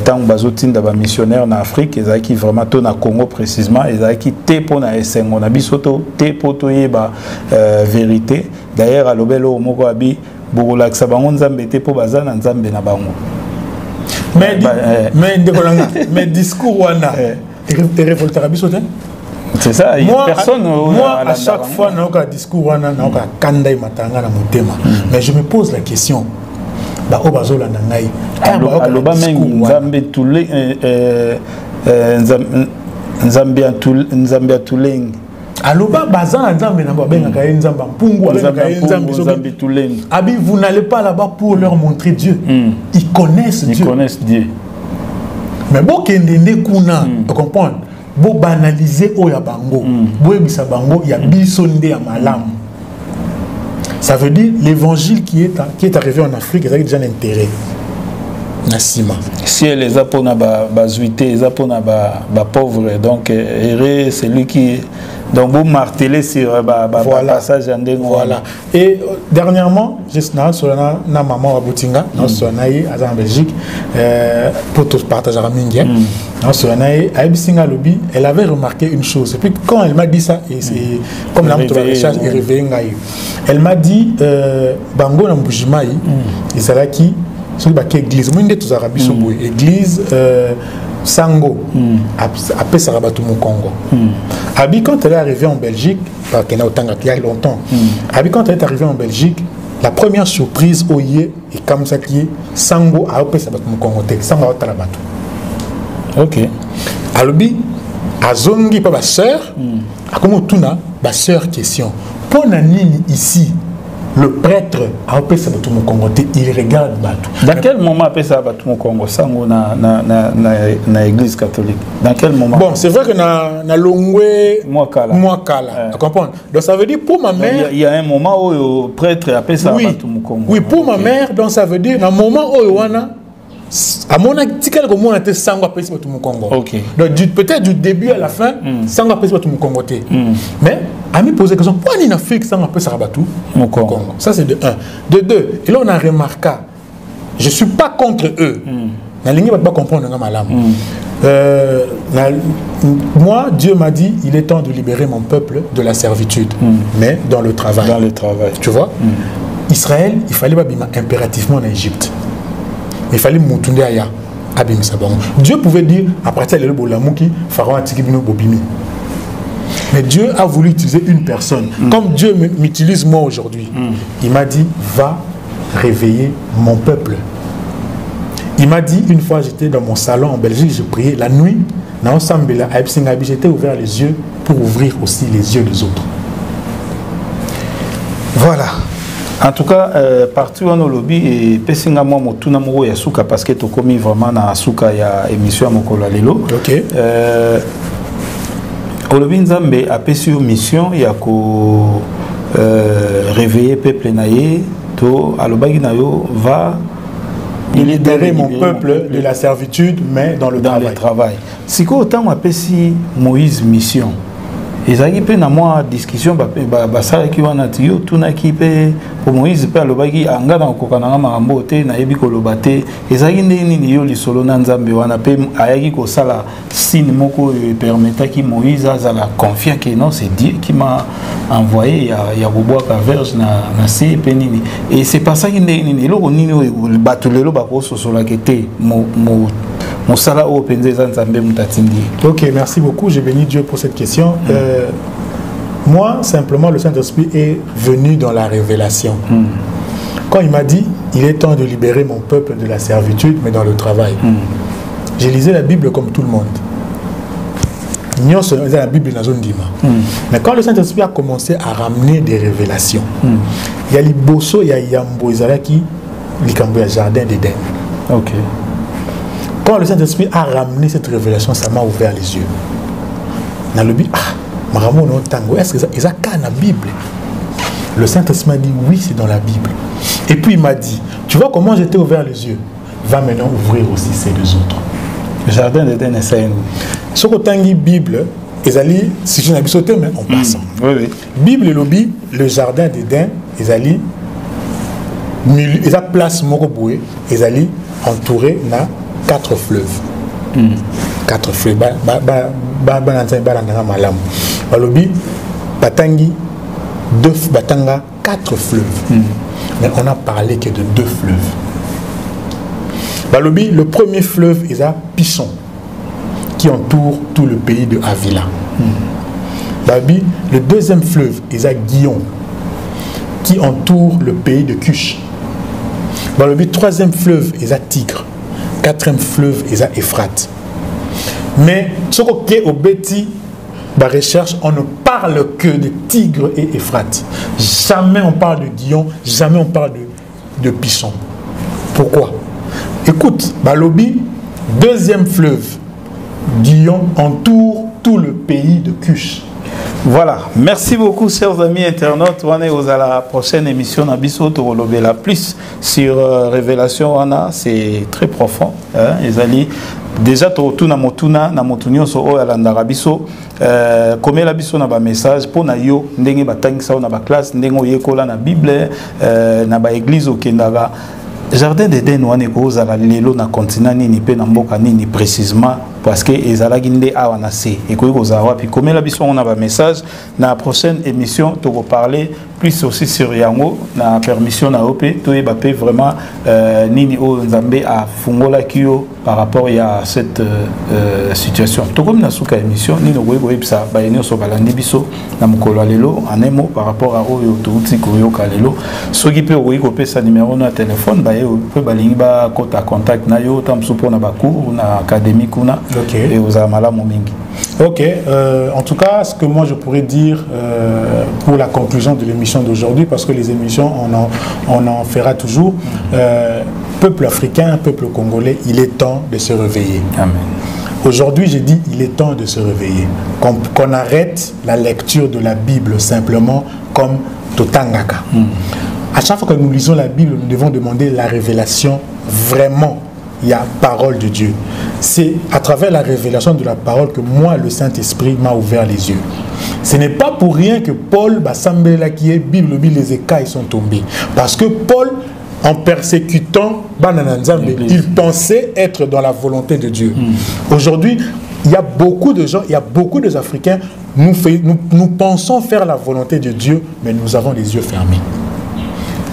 Speaker 1: tant bazotinda ba missionnaire en Afrique ils qui vraiment to na Congo précisément ils qui té pour na esengo na bisoto té pour toyeba vérité. D'ailleurs à lobelo moko abi bokola ka bango nzambe té pour bazana nzambe na bango.
Speaker 3: Mais discours wana et révoltera bisoto.
Speaker 1: C'est ça,
Speaker 3: moi,
Speaker 1: personne.
Speaker 3: Moi, à chaque fois, dans un discours, mais je me pose la question. Vous n'allez pas là-bas pour leur montrer Dieu. Ils connaissent Dieu.
Speaker 1: Ils connaissent Dieu.
Speaker 3: Mais bon, tu comprends? Bo banaliser oya bango bo ebisa bango ya bisonde ya malamu Ça veut dire l'évangile qui est arrivé en Afrique, il a déjà un intérêt. Nassima.
Speaker 1: Si elle les a pour na bazuité, les a pour na pauvre, donc c'est lui qui donc vous martelez sur
Speaker 3: voilà.
Speaker 1: Passage en dégo.
Speaker 3: Voilà. Et dernièrement, juste na maman à Boutinga, en Belgique, pour tous partager à Mingia, elle avait remarqué une chose. Et puis quand elle m'a dit ça, et c'est comme la recherche est réveillée, elle m'a dit Bango na Mbujimaï, Isalaki. C'est l'église, église Sango, après Sarabatu Mukongo. Abi, quand elle est arrivée en Belgique, il y a longtemps, Abi, quand elle est arrivée en Belgique, la première surprise au yé et comme ça qui est Sango a après Sarabatu Mukongo, Sango a Talabatu.
Speaker 1: Ok.
Speaker 3: Alobi, a Zongi, pas ma soeur, a comme Tuna, ma soeur question. Pour Nanini ici, le prêtre a appelé ça Batou Mukongo, il regarde Batou.
Speaker 1: Dans quel moment appelé ça Batou Mukongo, Sango na l'église catholique? Dans quel moment?
Speaker 3: Bon, c'est vrai que na Longwe
Speaker 1: Mwakala.
Speaker 3: Tu comprends? Donc ça veut dire pour ma mère.
Speaker 1: Il y a un moment où le prêtre appelle ça Batou Mukongo.
Speaker 3: Oui, pour ma mère, donc ça veut dire dans le moment où Yoana. À mon avis, comment on a été Sango appelé ça Batou Mukongo. Donc peut-être du début à la fin, Sango appelé ça Batou Mukongo. Mais a mis posé la question, pourquoi en Afrique ça appelle ça Batou Mukongo? Ça c'est de un. De deux, et là on a remarqué, je ne suis pas contre eux. La ligne ne va pas comprendre moi, Dieu m'a dit, il est temps de libérer mon peuple de la servitude, mais dans le travail.
Speaker 1: Dans le travail.
Speaker 3: Tu vois, Israël, il fallait pas impérativement en Égypte. Il fallait moutonde aya. Dieu pouvait dire, à partir de l'Ebolamouki, Pharaon a tikibino bobimi. Mais Dieu a voulu utiliser une personne. Comme Dieu m'utilise moi aujourd'hui. Il m'a dit, va réveiller mon peuple. Il m'a dit, une fois j'étais dans mon salon en Belgique, je priais la nuit. J'étais ouvert les yeux pour ouvrir aussi les yeux des autres. Voilà.
Speaker 1: En tout cas, partout dans le lobby, et Pessinga moi motuna moro ya suka parce que tu commis vraiment na suka ya émission Mokolo Lelo.
Speaker 3: OK.
Speaker 1: Olobi Nzambe a pesi mission ya ko réveiller peuple naye to alobagi na yo va
Speaker 3: libérer mon peuple de la servitude mais dans le travail.
Speaker 1: Siko autant a pesi Moïse mission. Ezaki pe na moi discussion basala ki wana tiyo tuna ki pe pour Moïse pe alobaki anga na kokana na makambo te na yebi koloba te ezaki ndeni ni yo lisolo na Nzambe wana pe ayaki ko sala signe moko permetaki Moïse azala confiant que non c'est Dieu qui m'a envoyé ya boboaka verge na si pe nini et c'est pas ça qui ndeni eloko nini batulelo bako sosola kete
Speaker 3: Ok, merci beaucoup. J'ai béni Dieu pour cette question. Moi, simplement, le Saint-Esprit est venu dans la révélation. Quand il m'a dit, il est temps de libérer mon peuple de la servitude, mais dans le travail. J'ai lisé la Bible comme tout le monde. La Bible dans zone d'Ima. Mais quand le Saint-Esprit a commencé à ramener des révélations, il y a les bosso, il y a Yambo, Izaraki, le jardin d'Éden.
Speaker 1: Ok.
Speaker 3: Quand le Saint-Esprit a ramené cette révélation, ça m'a ouvert les yeux. Dans le est-ce que ça est dans la Bible? Le Saint-Esprit m'a dit oui, c'est dans la Bible. Et puis il m'a dit, tu vois comment j'étais ouvert les yeux? Va maintenant ouvrir aussi ces deux autres.
Speaker 1: Le jardin d'Éden est un.
Speaker 3: Ce que tu as dit, Bible, si je n'ai sauté, mais en passant.
Speaker 1: Oui.
Speaker 3: Bible et lobby, le jardin d'Éden, ils allaient place Moroboué, ils allaient entourer na 4 fleuves. 4 fleuves. Balobi, Batangi, 4 fleuves. Mais on a parlé que de 2 fleuves. Balobi, le premier fleuve, il y a Pichon, qui entoure tout le pays de Avila. Balobi, le deuxième fleuve, il y a Guillon, qui entoure le pays de Cush. Balobi, troisième fleuve, il y a Tigre. 4e fleuve, il y a Euphrate. Mais, ce qui est au Béti, la recherche, on ne parle que de Tigre et Euphrate. Jamais on parle de Guillon, jamais on parle de Pichon. Pourquoi? Écoute, Balobi, deuxième fleuve, Guillon entoure tout le pays de Cush.
Speaker 1: Voilà, merci beaucoup chers amis internautes. On est à la prochaine émission Nabiso Torolobela plus sur Révélation Anna, c'est très profond. Ezali déjà tout na motunio so o alandara biso comme la biso na ba message pour na yo ndenge batangisa na ba classe ndenge yekola na Bible na ba église okendaka Jardin d'Éden wana ekozala lelo na continent nini pe na mboka nini précisément parce que ezalaki nde awa na se ekoki kozala wapi komela biso on a ba message na prochaine émission to parler plus aussi sur yango na permission na OP to yeba pe vraiment nini o nzambe a fungola kio par rapport à cette situation to comme na suka émission nino goyebo ebisa ba yenyo so balandi biso na mukolo lelo en un mot par rapport à oyo to uti koyoka lelo soki pe oyi kopesa numéro na téléphone ba peut balingi ba kota contact na yo tam support na ba cours na académie kuna et aux amala momingi.
Speaker 3: Ok, en tout cas, ce que moi je pourrais dire pour la conclusion de l'émission d'aujourd'hui, parce que les émissions, on en fera toujours, peuple africain, peuple congolais, il est temps de se réveiller.
Speaker 1: Amen.
Speaker 3: Aujourd'hui, j'ai dit, il est temps de se réveiller. Qu'on arrête la lecture de la Bible simplement comme Totangaka. À chaque fois que nous lisons la Bible, nous devons demander la révélation vraiment. Il y a parole de Dieu. C'est à travers la révélation de la parole que moi, le Saint-Esprit, m'a ouvert les yeux. Ce n'est pas pour rien que Paul, qui est Bible, les écailles sont tombés. Parce que Paul, en persécutant il pensait être dans la volonté de Dieu. Aujourd'hui, il y a beaucoup de gens, il y a beaucoup d'Africains, nous pensons faire la volonté de Dieu, mais nous avons les yeux fermés.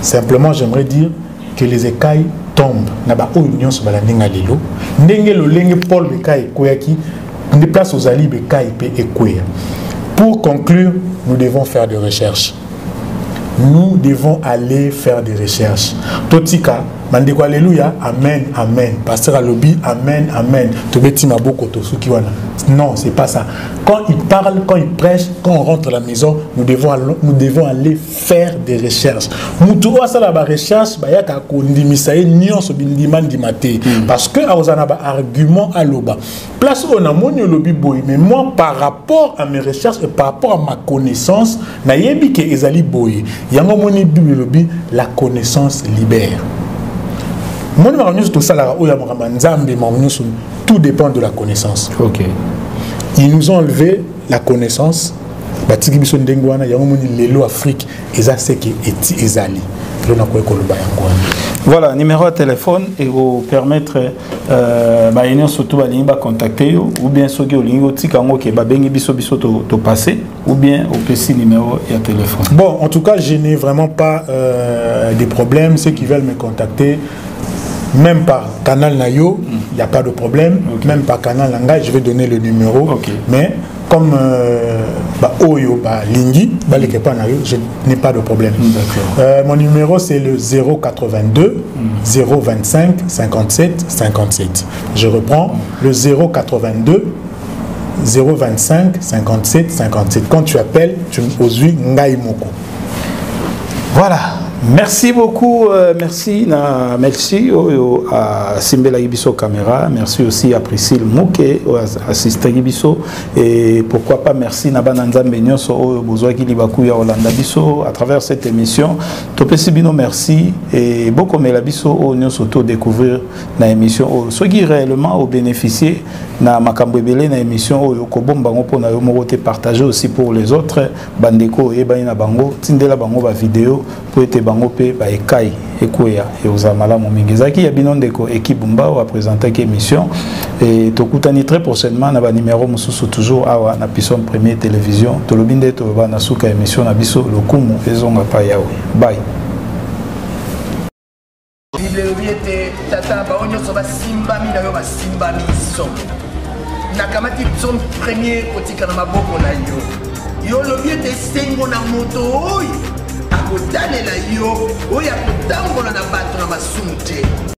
Speaker 3: Simplement, j'aimerais dire que les écailles tombent. Pour conclure, nous devons faire des recherches. Nous devons aller faire des recherches. Totika, mandeko alléluia, amen, amen. Pasteur Alobi, amen, amen. Tobeti maboko tosukiwana. Non, c'est pas ça. Quand il parle, quand il prêche, quand on rentre à la maison, nous devons aller faire des recherches. Mutuwa sala ba recherche, ba yaka kondimisaye nyonso bindiman dimate. Parce que aozana ba argument à loba. Place on a moni lobi boy, mais moi par rapport à mes recherches et par rapport à ma connaissance, na yebi ke ezali boy. Yango moni Bible lobi, la connaissance libère. Tout dépend de la connaissance.
Speaker 1: Ok.
Speaker 3: Ils nous ont enlevé la connaissance.
Speaker 1: Voilà, numéro de téléphone et vous permettre surtout de contacter ou bien ceux qui ont passé ou bien au PC numéro et téléphone.
Speaker 3: Bon, en tout cas, je n'ai vraiment pas de problème. Ceux qui veulent me contacter, même par canal Nayo, il n'y a pas de problème. Okay. Même par canal Langa, je vais donner le numéro. Okay. Mais comme Oyo, Lingi, je n'ai pas de problème. Mon numéro c'est le 082 025 57 57. Je reprends le 082 025 57 57. Quand tu appelles, tu me poses Ngai Moko.
Speaker 1: Voilà. Merci beaucoup, merci à Simbela Gibiso Caméra, merci aussi à Priscille Mouké, assistant Gibiso, et pourquoi pas merci à Bananza Benyoso, Bozoa Gilibakou ya Olanda Biso, à travers cette émission. Topesibino merci, et beaucoup de Biso, on s'auto découvrir dans l'émission, ceux qui réellement ont bénéficié na Makambwebele dans l'émission, Kobomba pour na yomote partager aussi pour les autres, Bandeko et Baina Bango, Tindela Bango ba vidéo pour être bango pe ba ekai ekoya et aux amala momingezaki ya binondeko équipe Bumba va présenter l'émission et tokutani très prochainement na ba numéro mususu toujours awa na Pison Première Télévision tolobinde to ba na suka émission na biso lokumu ezonga pa yawe bye.
Speaker 4: Bible biete tata ba onyo so ba simba mi na yo ba simba mi so nakamati Pison Première kotika na maboko na yo yo lo biete sengo na moto oyi akotalela yo oyo akotambola na bato na masumu te.